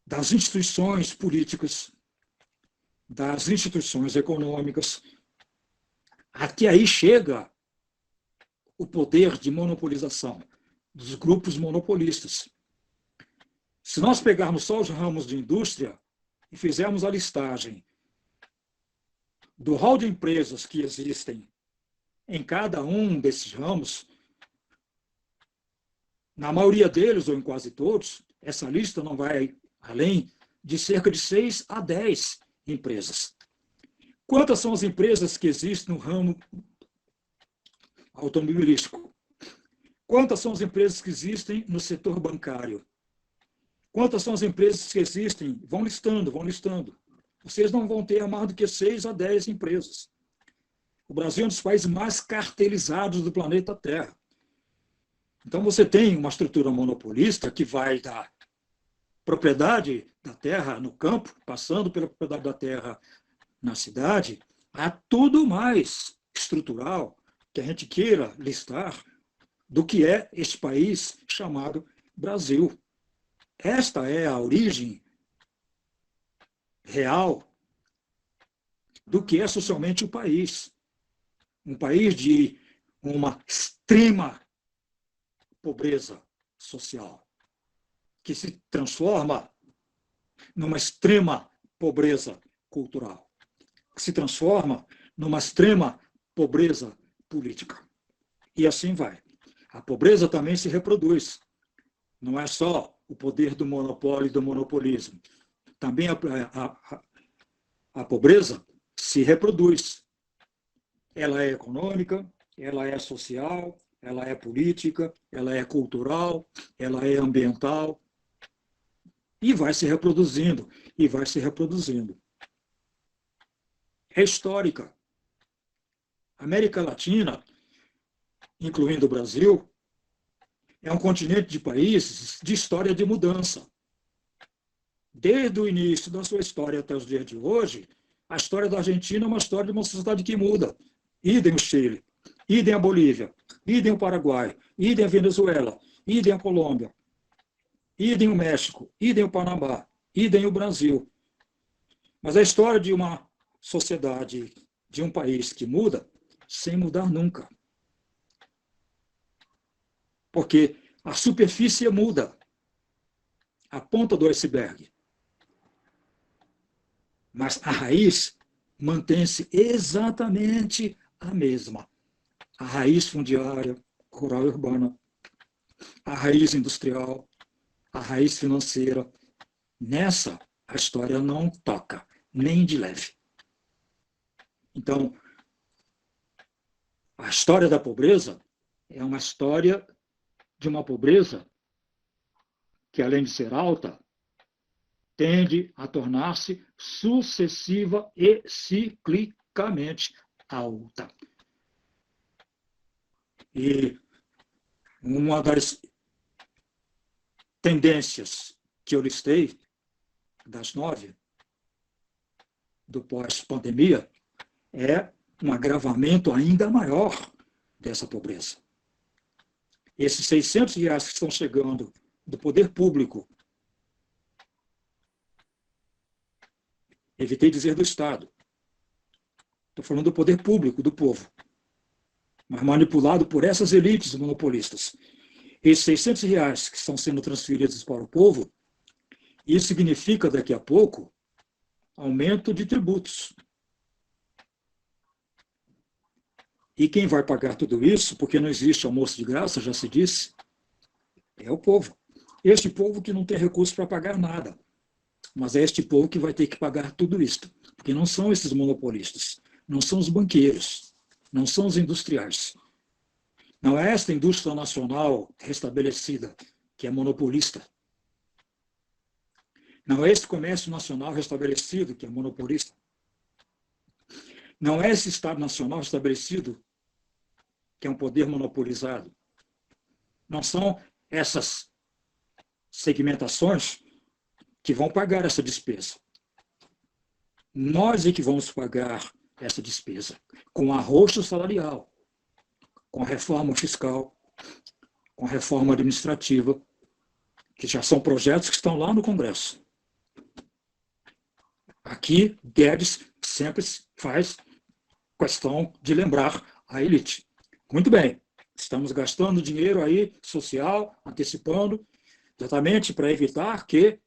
das instituições políticas, das instituições econômicas. Aqui aí chega o poder de monopolização dos grupos monopolistas. Se nós pegarmos só os ramos de indústria e fizermos a listagem do rol de empresas que existem em cada um desses ramos, Na maioria deles, ou em quase todos, essa lista não vai além de cerca de 6 a 10 empresas. Quantas são as empresas que existem no ramo automobilístico? Quantas são as empresas que existem no setor bancário? Quantas são as empresas que existem? Vão listando, vão listando. Vocês não vão ter mais do que 6 a 10 empresas. O Brasil é um dos países mais cartelizados do planeta Terra. Então, você tem uma estrutura monopolista que vai da propriedade da terra no campo, passando pela propriedade da terra na cidade, a tudo mais estrutural que a gente queira listar do que é este país chamado Brasil. Esta é a origem real do que é socialmente o país. Um país de uma extrema pobreza social, que se transforma numa extrema pobreza cultural, que se transforma numa extrema pobreza política. E assim vai. A pobreza também se reproduz. Não é só o poder do monopólio e do monopolismo. Também a pobreza se reproduz. Ela é econômica, ela é social, ela é política, ela é cultural, ela é ambiental. E vai se reproduzindo, e vai se reproduzindo. É histórica. A América Latina, incluindo o Brasil, é um continente de países de história de mudança. Desde o início da sua história até os dias de hoje, a história da Argentina é uma história de uma sociedade que muda. Idem o Chile, idem a Bolívia, idem o Paraguai, idem a Venezuela, idem a Colômbia, idem o México, idem o Panamá, idem o Brasil. Mas a história de uma sociedade, de um país que muda, sem mudar nunca. Porque a superfície muda, a ponta do iceberg. Mas a raiz mantém-se exatamente a mesma. A raiz fundiária, rural e urbana, a raiz industrial, a raiz financeira. Nessa, a história não toca, nem de leve. Então, a história da pobreza é uma história de uma pobreza que, além de ser alta, tende a tornar-se sucessiva e ciclicamente alta. E uma das tendências que eu listei, das 9, do pós-pandemia, é um agravamento ainda maior dessa pobreza. Esses R$600 que estão chegando do poder público, evitei dizer do Estado, estou falando do poder público, do povo, mas manipulado por essas elites monopolistas. Esses R$600 que estão sendo transferidos para o povo, isso significa, daqui a pouco, aumento de tributos. E quem vai pagar tudo isso, porque não existe almoço de graça, já se disse, é o povo. Este povo que não tem recurso para pagar nada. Mas é este povo que vai ter que pagar tudo isto. Porque não são esses monopolistas, não são os banqueiros, não são os industriais. Não é esta indústria nacional restabelecida que é monopolista. Não é esse comércio nacional restabelecido que é monopolista. Não é esse Estado nacional estabelecido que é um poder monopolizado. Não são essas segmentações que vão pagar essa despesa. Nós é que vamos pagar essa despesa com arroxo salarial, com a reforma fiscal, com a reforma administrativa, que já são projetos que estão lá no Congresso. Aqui, Guedes sempre faz questão de lembrar a elite. Muito bem, estamos gastando dinheiro aí social, antecipando, exatamente para evitar que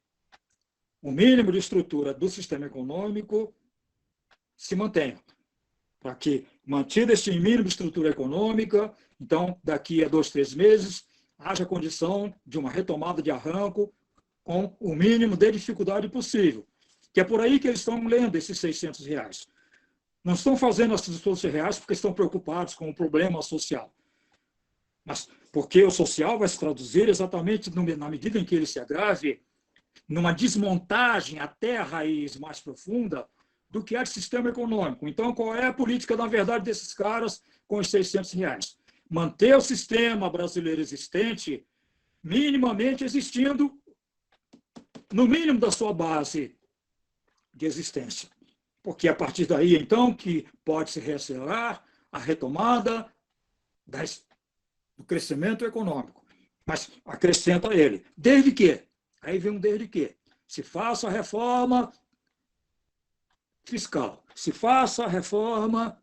o mínimo de estrutura do sistema econômico se mantenha. Para que, mantida este mínimo de estrutura econômica, então, daqui a 2, 3 meses, haja condição de uma retomada de arranco com o mínimo de dificuldade possível. Que é por aí que eles estão lendo esses R$ 600. Não estão fazendo esses R$ 600 porque estão preocupados com o problema social. Mas porque o social vai se traduzir exatamente na medida em que ele se agrave, numa desmontagem até a raiz mais profunda do que é o sistema econômico. Então, qual é a política, na verdade, desses caras com os R$ 600? Manter o sistema brasileiro existente, minimamente existindo, no mínimo da sua base de existência. Porque a partir daí, então, que pode se reacelerar a retomada do crescimento econômico. Mas acrescenta ele. Desde que? Aí vem um desde que. Se faça a reforma fiscal, se faça a reforma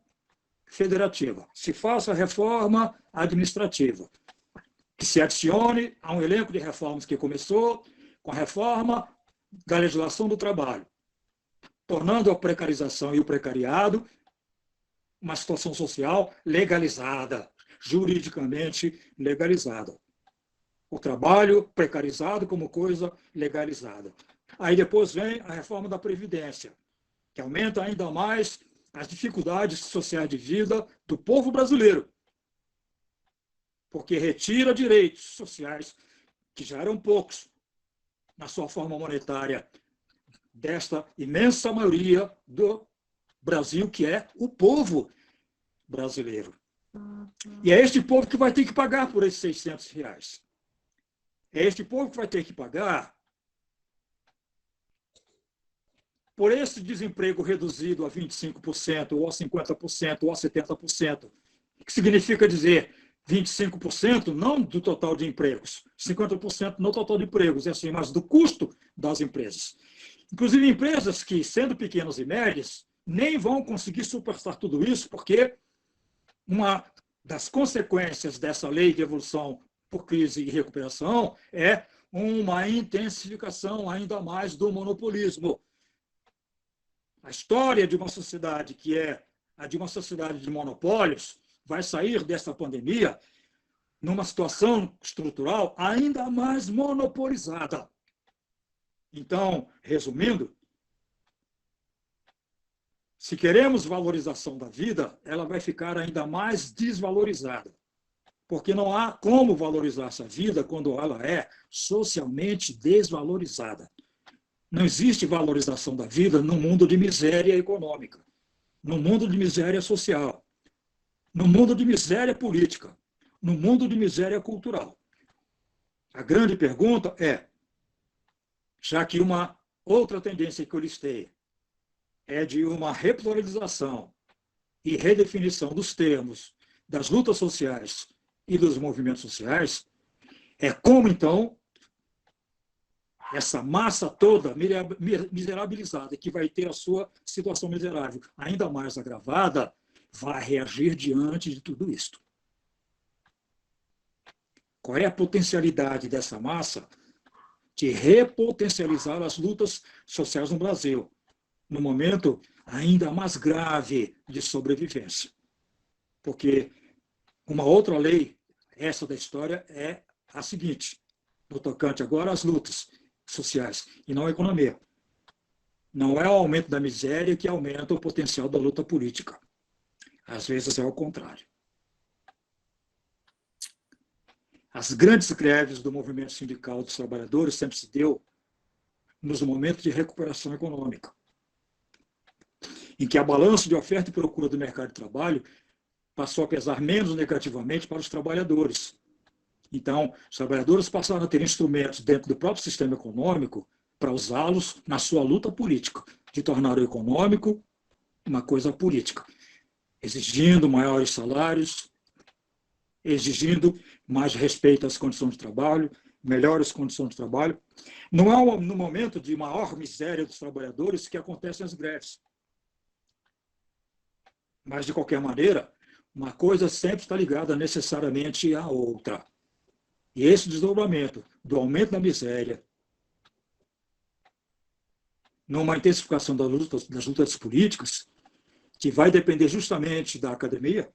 federativa, se faça a reforma administrativa, que se adicione a um elenco de reformas que começou com a reforma da legislação do trabalho, tornando a precarização e o precariado uma situação social legalizada, juridicamente legalizada. O trabalho precarizado como coisa legalizada. Aí depois vem a reforma da Previdência, que aumenta ainda mais as dificuldades sociais de vida do povo brasileiro, porque retira direitos sociais, que já eram poucos, na sua forma monetária, desta imensa maioria do Brasil, que é o povo brasileiro. E é este povo que vai ter que pagar por esses R$ 600. É este povo que vai ter que pagar por esse desemprego reduzido a 25%, ou a 50%, ou a 70%, que significa dizer 25% não do total de empregos, 50% no total de empregos, é assim, mas do custo das empresas. Inclusive empresas que, sendo pequenas e médias, nem vão conseguir suportar tudo isso, porque uma das consequências dessa lei de evolução por crise e recuperação é uma intensificação ainda mais do monopolismo. A história de uma sociedade que é a de uma sociedade de monopólios vai sair dessa pandemia numa situação estrutural ainda mais monopolizada. Então, resumindo, se queremos valorização da vida, ela vai ficar ainda mais desvalorizada, porque não há como valorizar essa vida quando ela é socialmente desvalorizada. Não existe valorização da vida no mundo de miséria econômica, no mundo de miséria social, no mundo de miséria política, no mundo de miséria cultural. A grande pergunta é, já que uma outra tendência que eu listei é de uma repolarização e redefinição dos termos das lutas sociais e dos movimentos sociais, é como, então, essa massa toda miserabilizada, que vai ter a sua situação miserável ainda mais agravada, vai reagir diante de tudo isto. Qual é a potencialidade dessa massa de repotencializar as lutas sociais no Brasil, no momento ainda mais grave de sobrevivência? Porque uma outra lei, essa da história, é a seguinte, no tocante agora às lutas sociais e não a economia. Não é o aumento da miséria que aumenta o potencial da luta política. Às vezes é o contrário. As grandes greves do movimento sindical dos trabalhadores sempre se deu nos momentos de recuperação econômica, em que a balança de oferta e procura do mercado de trabalho passou a pesar menos negativamente para os trabalhadores. Então, os trabalhadores passaram a ter instrumentos dentro do próprio sistema econômico para usá-los na sua luta política, de tornar o econômico uma coisa política, exigindo maiores salários, exigindo mais respeito às condições de trabalho, melhores condições de trabalho. Não é no momento de maior miséria dos trabalhadores que acontecem as greves. Mas, de qualquer maneira, uma coisa sempre está ligada necessariamente à outra. E esse desdobramento do aumento da miséria, numa intensificação das lutas políticas, que vai depender justamente da academia,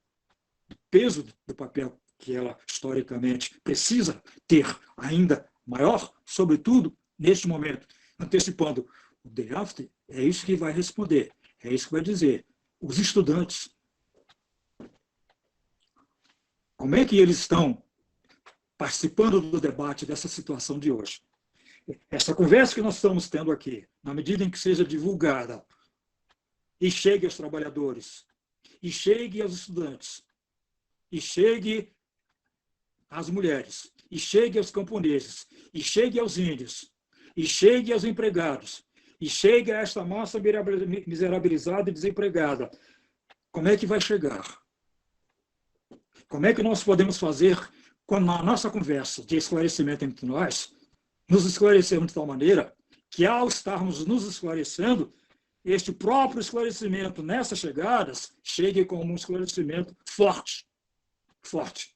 do peso do papel que ela historicamente precisa ter ainda maior, sobretudo neste momento, antecipando o day after, é isso que vai responder, é isso que vai dizer. Os estudantes, como é que eles estão participando do debate dessa situação de hoje? Essa conversa que nós estamos tendo aqui, na medida em que seja divulgada e chegue aos trabalhadores, e chegue aos estudantes, e chegue às mulheres, e chegue aos camponeses, e chegue aos índios, e chegue aos empregados, e chegue a esta massa miserabilizada e desempregada. Como é que vai chegar? Como é que nós podemos fazer, na nossa conversa de esclarecimento entre nós, nos esclarecermos de tal maneira que, ao estarmos nos esclarecendo, este próprio esclarecimento nessas chegadas chegue como um esclarecimento forte. Forte.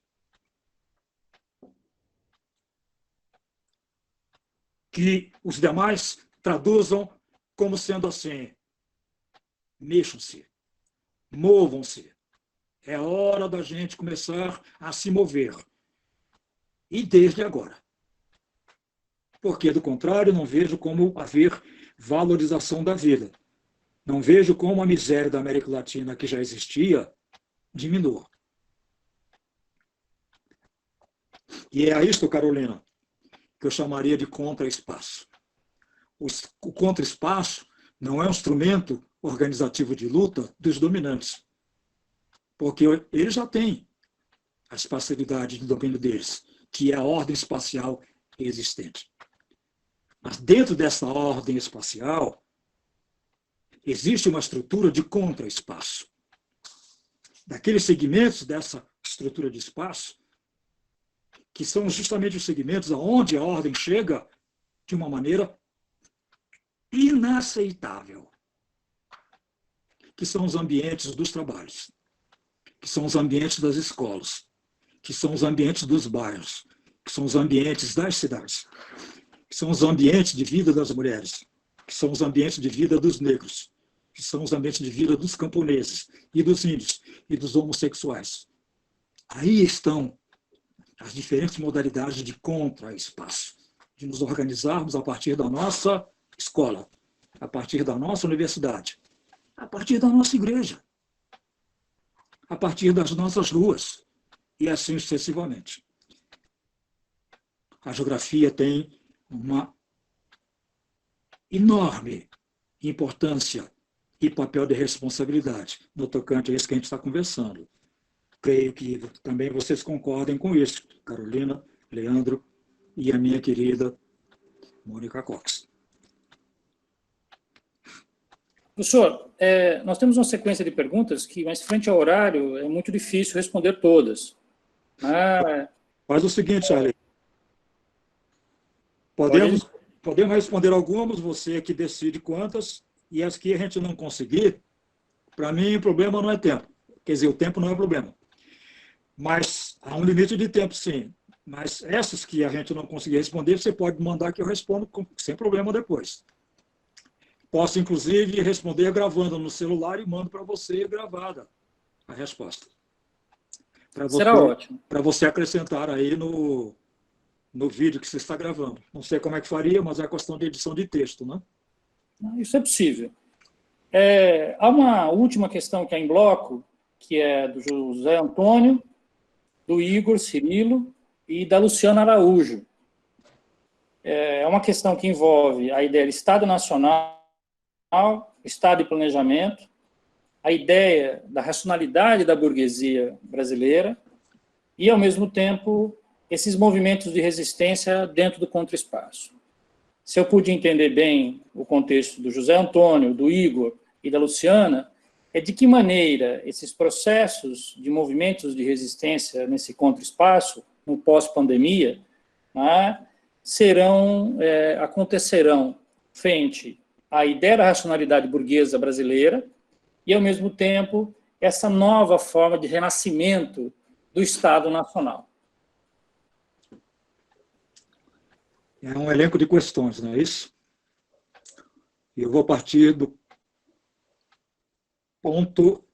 Que os demais traduzam como sendo assim: mexam-se, movam-se. É hora da gente começar a se mover. E desde agora. Porque, do contrário, não vejo como haver valorização da vida. Não vejo como a miséria da América Latina, que já existia, diminua. E é a isto, Carolina, que eu chamaria de contra-espaço. O contra-espaço não é um instrumento organizativo de luta dos dominantes, porque eles já têm a espacialidade de domínio deles, que é a ordem espacial existente. Mas dentro dessa ordem espacial, existe uma estrutura de contra-espaço. Daqueles segmentos dessa estrutura de espaço, que são justamente os segmentos aonde a ordem chega de uma maneira inaceitável, que são os ambientes dos trabalhos, que são os ambientes das escolas, que são os ambientes dos bairros, que são os ambientes das cidades, que são os ambientes de vida das mulheres, que são os ambientes de vida dos negros, que são os ambientes de vida dos camponeses e dos índios e dos homossexuais. Aí estão as diferentes modalidades de contra-espaço, de nos organizarmos a partir da nossa escola, a partir da nossa universidade, a partir da nossa igreja, a partir das nossas ruas, e assim sucessivamente. A geografia tem uma enorme importância e papel de responsabilidade no tocante a isso que a gente está conversando. Creio que também vocês concordem com isso, Carolina, Leandro e a minha querida Mônica Cox. Professor, nós temos uma sequência de perguntas que, mas frente ao horário, é muito difícil responder todas. Faz o seguinte, Charlie. Podemos responder algumas, você que decide quantas, e as que a gente não conseguir, para mim o problema não é tempo. Quer dizer, o tempo não é problema. Mas há um limite de tempo, sim. Mas essas que a gente não conseguir responder, você pode mandar que eu respondo sem problema depois. Posso, inclusive, responder gravando no celular e mando para você gravada a resposta. Será ótimo. Para você acrescentar aí no vídeo que você está gravando. Não sei como é que faria, mas é questão de edição de texto, né? Isso é possível. Há uma última questão que é em bloco, que é do José Antônio, do Igor Cirilo e da Luciana Araújo. É uma questão que envolve a ideia de Estado Nacional, Estado e planejamento, a ideia da racionalidade da burguesia brasileira e, ao mesmo tempo, esses movimentos de resistência dentro do contraespaço. Se eu pude entender bem o contexto do José Antônio, do Igor e da Luciana, é de que maneira esses processos de movimentos de resistência nesse contraespaço, no pós-pandemia, acontecerão frente à ideia da racionalidade burguesa brasileira e, ao mesmo tempo, essa nova forma de renascimento do Estado Nacional. É um elenco de questões, não é isso? Eu vou partir do ponto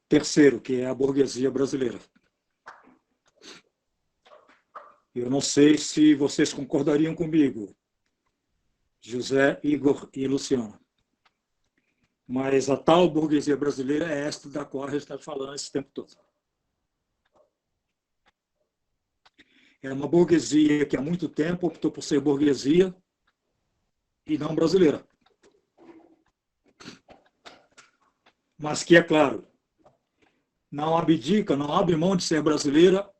terceiro, que é a burguesia brasileira. Eu não sei se vocês concordariam comigo, José, Igor e Luciano. Mas a tal burguesia brasileira é esta da qual a gente está falando esse tempo todo. É uma burguesia que há muito tempo optou por ser burguesia e não brasileira. Mas que, é claro, não abdica, não abre mão de ser brasileira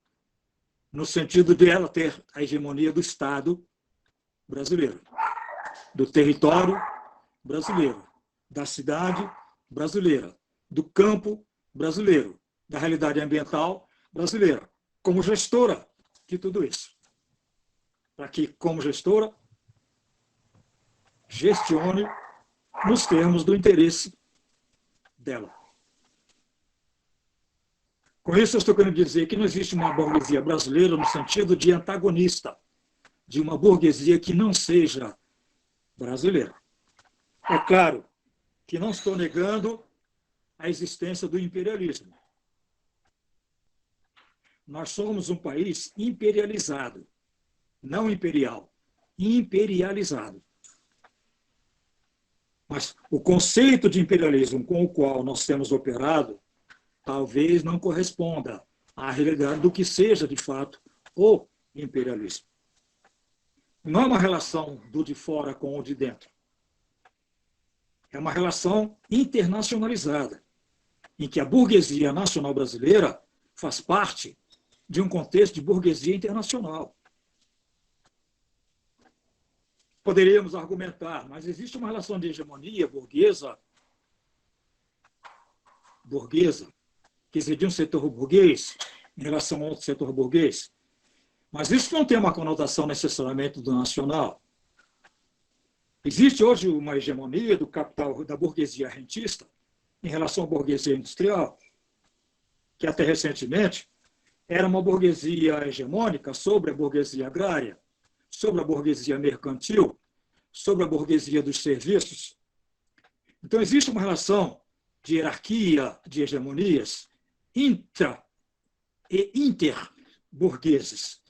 no sentido de ela ter a hegemonia do Estado brasileiro, do território brasileiro, da cidade brasileira, do campo brasileiro, da realidade ambiental brasileira, como gestora de tudo isso. Para que, como gestora, gestione nos termos do interesse dela. Com isso, eu estou querendo dizer que não existe uma burguesia brasileira no sentido de antagonista de uma burguesia que não seja brasileira. É claro que não estou negando a existência do imperialismo. Nós somos um país imperializado, não imperial, imperializado. Mas o conceito de imperialismo com o qual nós temos operado talvez não corresponda à realidade do que seja, de fato, o imperialismo. Não é uma relação do de fora com o de dentro. É uma relação internacionalizada, em que a burguesia nacional brasileira faz parte de um contexto de burguesia internacional. Poderíamos argumentar, mas existe uma relação de hegemonia burguesa, quer dizer, de um setor burguês em relação a outro setor burguês. Mas isso não tem uma conotação necessariamente do nacional. Existe hoje uma hegemonia do capital da burguesia rentista em relação à burguesia industrial, que até recentemente era uma burguesia hegemônica sobre a burguesia agrária, sobre a burguesia mercantil, sobre a burguesia dos serviços. Então, existe uma relação de hierarquia, de hegemonias intra- e interburgueses,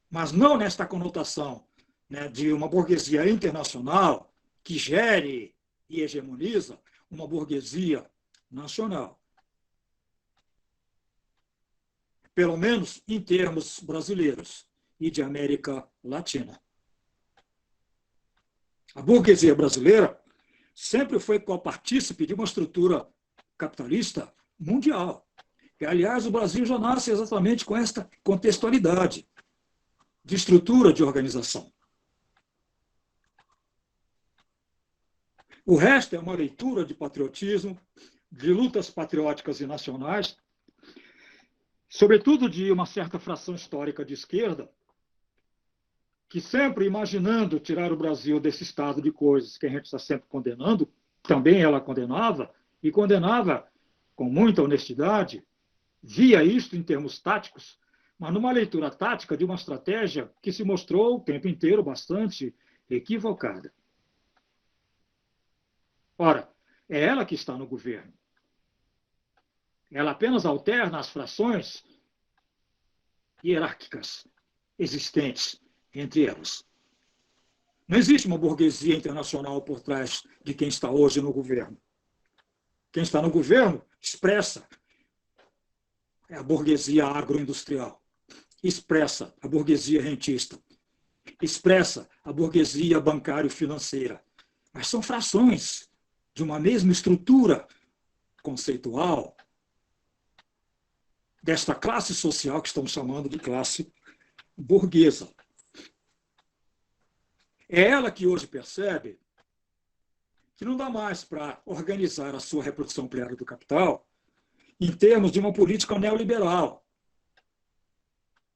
mas não nesta conotação, né, de uma burguesia internacional que gere e hegemoniza uma burguesia nacional. Pelo menos em termos brasileiros e de América Latina. A burguesia brasileira sempre foi copartícipe de uma estrutura capitalista mundial. E, aliás, o Brasil já nasce exatamente com esta contextualidade de estrutura de organização. O resto é uma leitura de patriotismo, de lutas patrióticas e nacionais, sobretudo de uma certa fração histórica de esquerda, que sempre imaginando tirar o Brasil desse estado de coisas que a gente está sempre condenando, também ela condenava, e condenava com muita honestidade, via isto em termos táticos, mas numa leitura tática de uma estratégia que se mostrou o tempo inteiro bastante equivocada. Ora, é ela que está no governo. Ela apenas alterna as frações hierárquicas existentes entre elas. Não existe uma burguesia internacional por trás de quem está hoje no governo. Quem está no governo expressa a burguesia agroindustrial, expressa a burguesia rentista, expressa a burguesia bancário-financeira. Mas são frações de uma mesma estrutura conceitual desta classe social que estamos chamando de classe burguesa. É ela que hoje percebe que não dá mais para organizar a sua reprodução plenária do capital em termos de uma política neoliberal,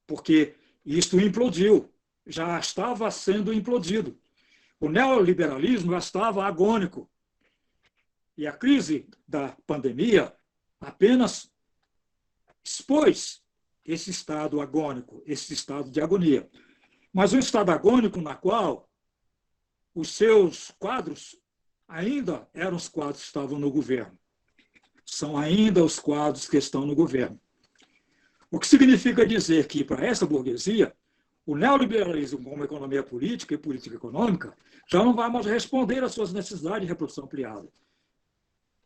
porque isto implodiu, já estava sendo implodido. O neoliberalismo já estava agônico. E a crise da pandemia apenas expôs esse estado agônico, esse estado de agonia. Mas um estado agônico na qual os seus quadros ainda eram os quadros que estavam no governo. São ainda os quadros que estão no governo. O que significa dizer que, para essa burguesia, o neoliberalismo como economia política e política econômica já não vai mais responder às suas necessidades de reprodução ampliada.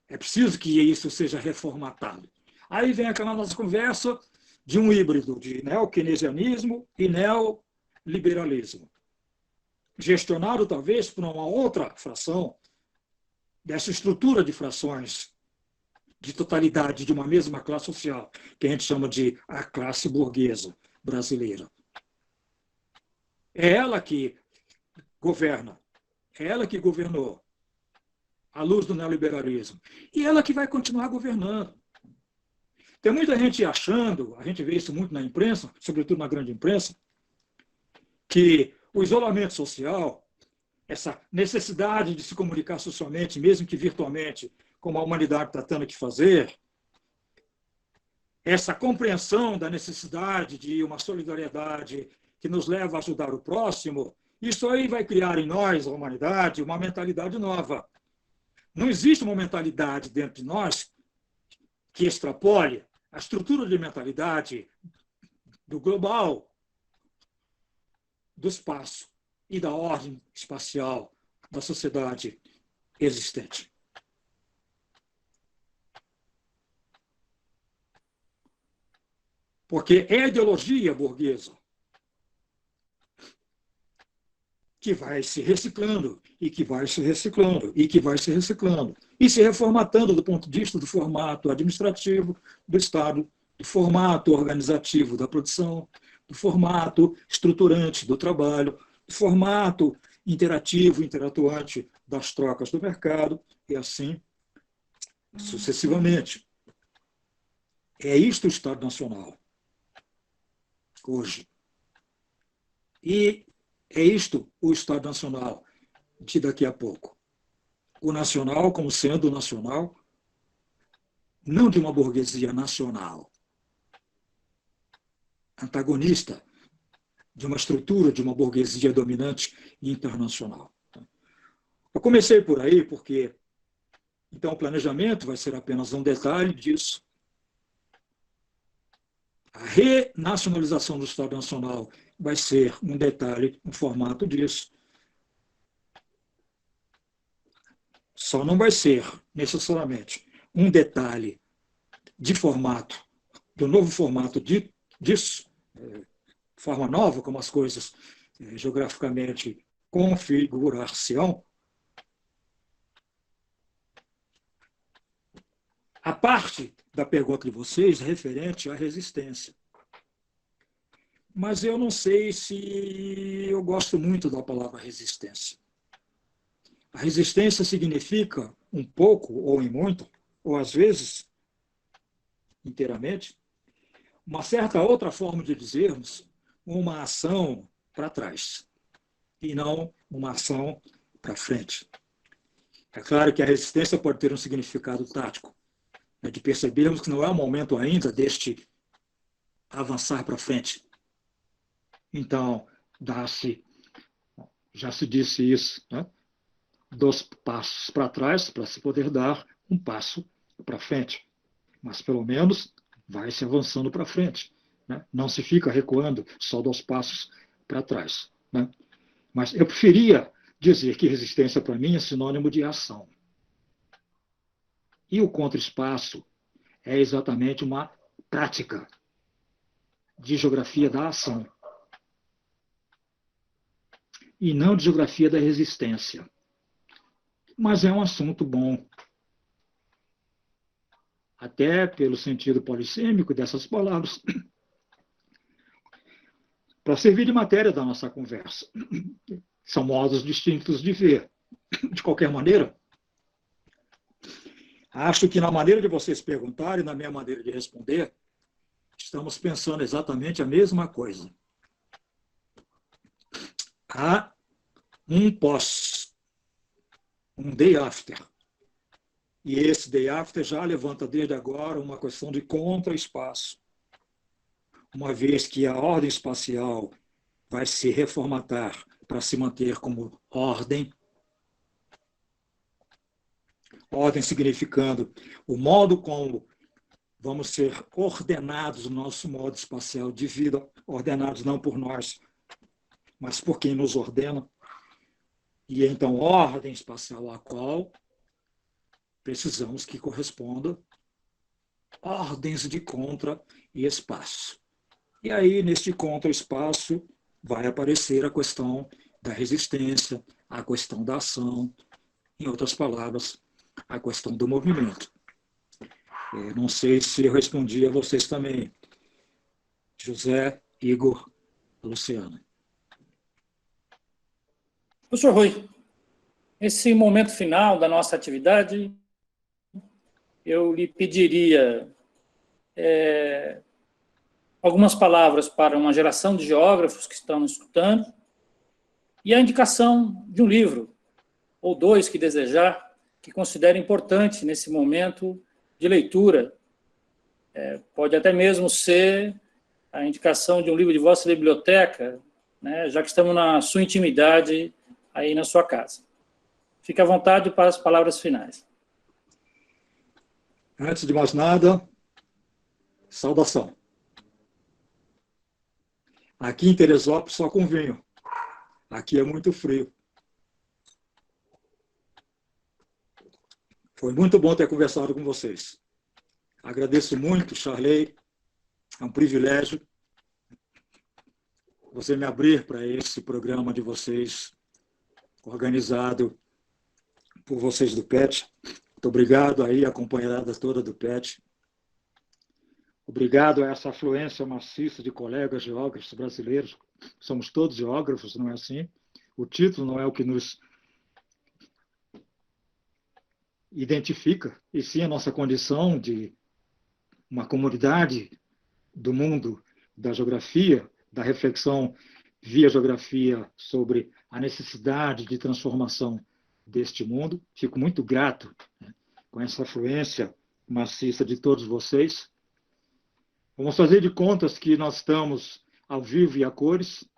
É preciso que isso seja reformatado. Aí vem aquela nossa conversa de um híbrido de neo-keynesianismo e neoliberalismo, gestionado talvez por uma outra fração dessa estrutura de frações de totalidade de uma mesma classe social, que a gente chama de a classe burguesa brasileira. É ela que governa, é ela que governou à luz do neoliberalismo, e ela que vai continuar governando. Tem muita gente achando, a gente vê isso muito na imprensa, sobretudo na grande imprensa, que o isolamento social, essa necessidade de se comunicar socialmente, mesmo que virtualmente, como a humanidade está tendo que fazer, essa compreensão da necessidade de uma solidariedade que nos leva a ajudar o próximo, isso aí vai criar em nós, a humanidade, uma mentalidade nova. Não existe uma mentalidade dentro de nós que extrapole a estrutura de mentalidade do global, do espaço e da ordem espacial da sociedade existente. Porque é a ideologia burguesa que vai se reciclando, e que vai se reciclando, e que vai se reciclando, e se reformatando do ponto de vista do formato administrativo do Estado, do formato organizativo da produção, do formato estruturante do trabalho, do formato interativo, interatuante das trocas do mercado, e assim sucessivamente. É isto o Estado Nacional, hoje. E é isto o Estado Nacional de daqui a pouco. O nacional como sendo o nacional, não de uma burguesia nacional, antagonista de uma estrutura de uma burguesia dominante internacional. Eu comecei por aí porque, então, o planejamento vai ser apenas um detalhe disso. A renacionalização do Estado Nacional vai ser um detalhe, um formato disso. Só não vai ser, necessariamente, um detalhe de formato, do novo formato disso, forma nova, como as coisas geograficamente configurar-se-ão. A parte da pergunta de vocês referente à resistência. Mas eu não sei se eu gosto muito da palavra resistência. A resistência significa um pouco, ou em muito, ou às vezes inteiramente, uma certa outra forma de dizermos uma ação para trás, e não uma ação para frente. É claro que a resistência pode ter um significado tático, de percebermos que não é o momento ainda deste avançar para frente. Então, já se disse isso, né? 2 passos para trás para se poder dar um passo para frente. Mas, pelo menos, vai se avançando para frente. Né? Não se fica recuando só 2 passos para trás. Né? Mas eu preferia dizer que resistência, para mim, é sinônimo de ação. E o contraespaço é exatamente uma prática de geografia da ação e não de geografia da resistência. Mas é um assunto bom, até pelo sentido polissêmico dessas palavras, para servir de matéria da nossa conversa. São modos distintos de ver. De qualquer maneira, acho que na maneira de vocês perguntarem e na minha maneira de responder, estamos pensando exatamente a mesma coisa. Há um pós, um day after. E esse day after já levanta desde agora uma questão de contraespaço. Uma vez que a ordem espacial vai se reformatar para se manter como ordem, ordem significando o modo como vamos ser ordenados no nosso modo espacial de vida, ordenados não por nós, mas por quem nos ordena, e então ordem espacial à qual precisamos que corresponda ordens de contra e espaço. E aí, neste contra-espaço, vai aparecer a questão da resistência, a questão da ação, em outras palavras, a questão do movimento. Não sei se eu respondi a vocês também, José, Igor, Luciana. Professor Rui, esse momento final da nossa atividade, eu lhe pediria algumas palavras para uma geração de geógrafos que estão nos escutando e a indicação de um livro, ou dois que desejar, que considere importante nesse momento de leitura. Pode até mesmo ser a indicação de um livro de vossa biblioteca, né, já que estamos na sua intimidade aí na sua casa. Fique à vontade para as palavras finais. Antes de mais nada, saudação. Aqui em Teresópolis só com vinho. Aqui é muito frio. Foi muito bom ter conversado com vocês. Agradeço muito, Charley. É um privilégio você me abrir para esse programa de vocês, organizado por vocês do PET. Muito obrigado aí, a companheirada toda do PET. Obrigado a essa afluência maciça de colegas geógrafos brasileiros. Somos todos geógrafos, não é assim? O título não é o que nos identifica, e sim a nossa condição de uma comunidade do mundo da geografia, da reflexão via geografia sobre a necessidade de transformação deste mundo. Fico muito grato, né, com essa afluência maciça de todos vocês. Vamos fazer de contas que nós estamos ao vivo e a cores,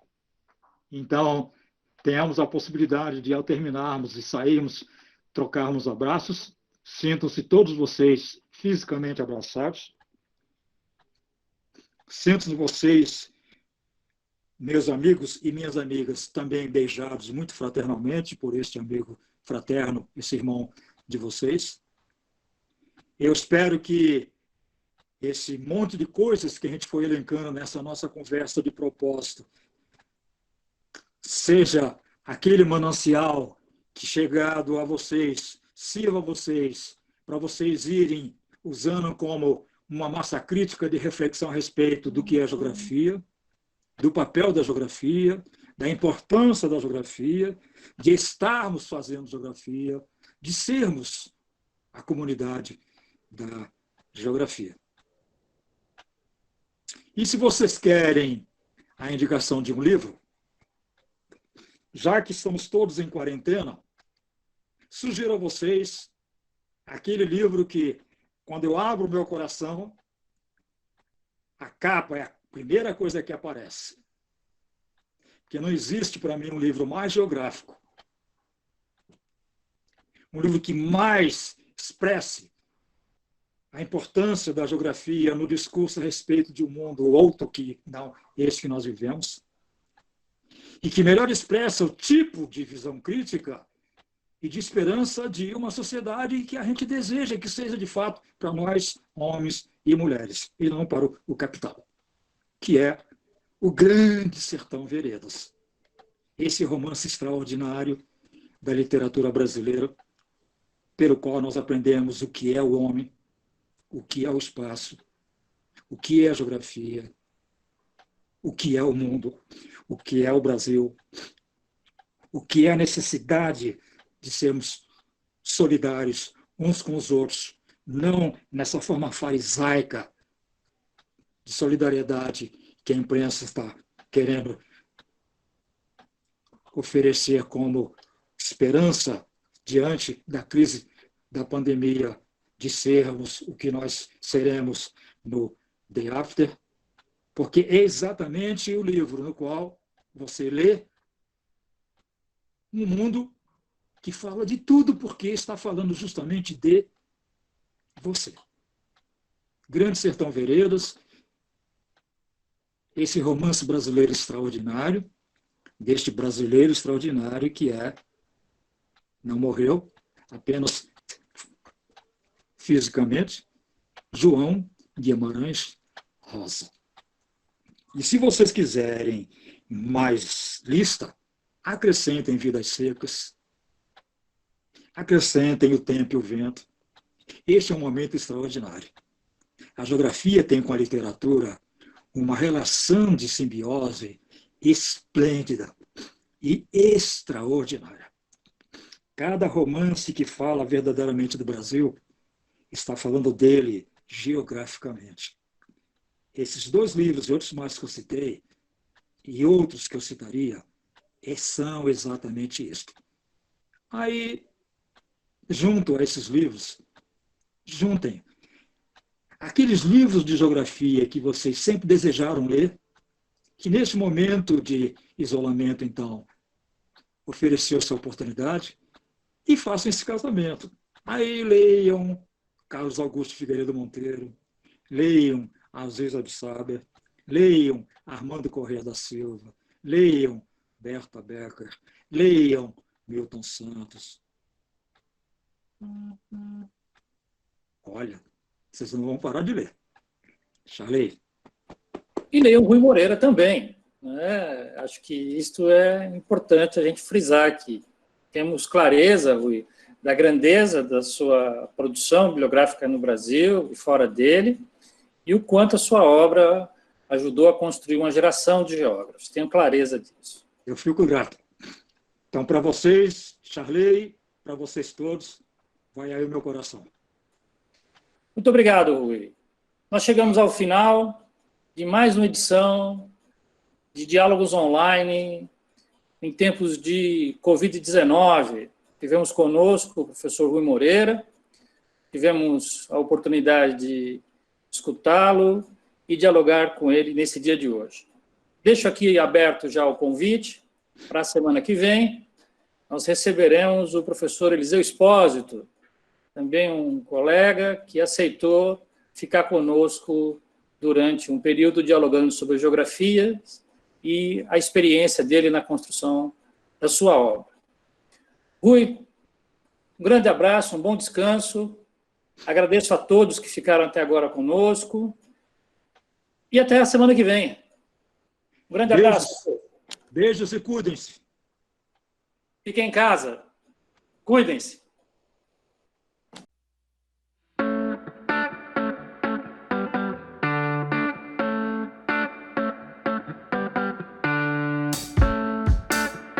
então tenhamos a possibilidade de, ao terminarmos e sairmos, trocarmos abraços. Sintam-se todos vocês fisicamente abraçados. Sintam-se vocês, meus amigos e minhas amigas, também beijados muito fraternalmente por este amigo fraterno, esse irmão de vocês. Eu espero que esse monte de coisas que a gente foi elencando nessa nossa conversa de propósito seja aquele manancial que, chegado a vocês, sirva a vocês, para vocês irem usando como uma massa crítica de reflexão a respeito do que é geografia, do papel da geografia, da importância da geografia, de estarmos fazendo geografia, de sermos a comunidade da geografia. E se vocês querem a indicação de um livro, já que estamos todos em quarentena, sugiro a vocês aquele livro que, quando eu abro o meu coração, a capa é a primeira coisa que aparece. Porque não existe para mim um livro mais geográfico, um livro que mais expresse a importância da geografia no discurso a respeito de um mundo outro que não esse que nós vivemos, e que melhor expressa o tipo de visão crítica e de esperança de uma sociedade que a gente deseja que seja, de fato, para nós, homens e mulheres, e não para o capital, que é O Grande Sertão Veredas. Esse romance extraordinário da literatura brasileira, pelo qual nós aprendemos o que é o homem, o que é o espaço, o que é a geografia, o que é o mundo, o que é o Brasil, o que é a necessidade de sermos solidários uns com os outros, não nessa forma farisaica de solidariedade que a imprensa está querendo oferecer como esperança diante da crise da pandemia, de sermos o que nós seremos no Day After, porque é exatamente o livro no qual você lê um mundo que fala de tudo, porque está falando justamente de você. Grande Sertão Veredas, esse romance brasileiro extraordinário, deste brasileiro extraordinário que não morreu, apenas fisicamente, João Guimarães Rosa. E se vocês quiserem mais lista, acrescentem Vidas Secas, acrescentem O Tempo e o Vento. Este é um momento extraordinário. A geografia tem com a literatura uma relação de simbiose esplêndida e extraordinária. Cada romance que fala verdadeiramente do Brasil está falando dele geograficamente. Esses 2 livros e outros mais que eu citei, e outros que eu citaria, são exatamente isto. Aí, junto a esses livros, juntem aqueles livros de geografia que vocês sempre desejaram ler, que neste momento de isolamento, então, ofereceu essa oportunidade, e façam esse casamento. Aí leiam Carlos Augusto Figueiredo Monteiro, leiam Aziz Absaber, leiam Armando Corrêa da Silva, leiam Berta Becker, leiam Milton Santos. Olha, vocês não vão parar de ler. Charley. E leiam Rui Moreira também. Né? Acho que isto é importante a gente frisar aqui. Temos clareza, Rui, da grandeza da sua produção bibliográfica no Brasil e fora dele, e o quanto a sua obra ajudou a construir uma geração de geógrafos. Tenho clareza disso. Eu fico grato. Então, para vocês, Charley, para vocês todos, vai aí o meu coração. Muito obrigado, Rui. Nós chegamos ao final de mais uma edição de Diálogos Online em tempos de Covid-19. Tivemos conosco o professor Rui Moreira, tivemos a oportunidade de escutá-lo e dialogar com ele nesse dia de hoje. Deixo aqui aberto já o convite para a semana que vem. Nós receberemos o professor Eliseu Espósito, também um colega que aceitou ficar conosco durante um período dialogando sobre geografia e a experiência dele na construção da sua obra. Rui, um grande abraço, um bom descanso. Agradeço a todos que ficaram até agora conosco. E até a semana que vem. Um grande abraço. Beijos e cuidem-se. Fiquem em casa. Cuidem-se.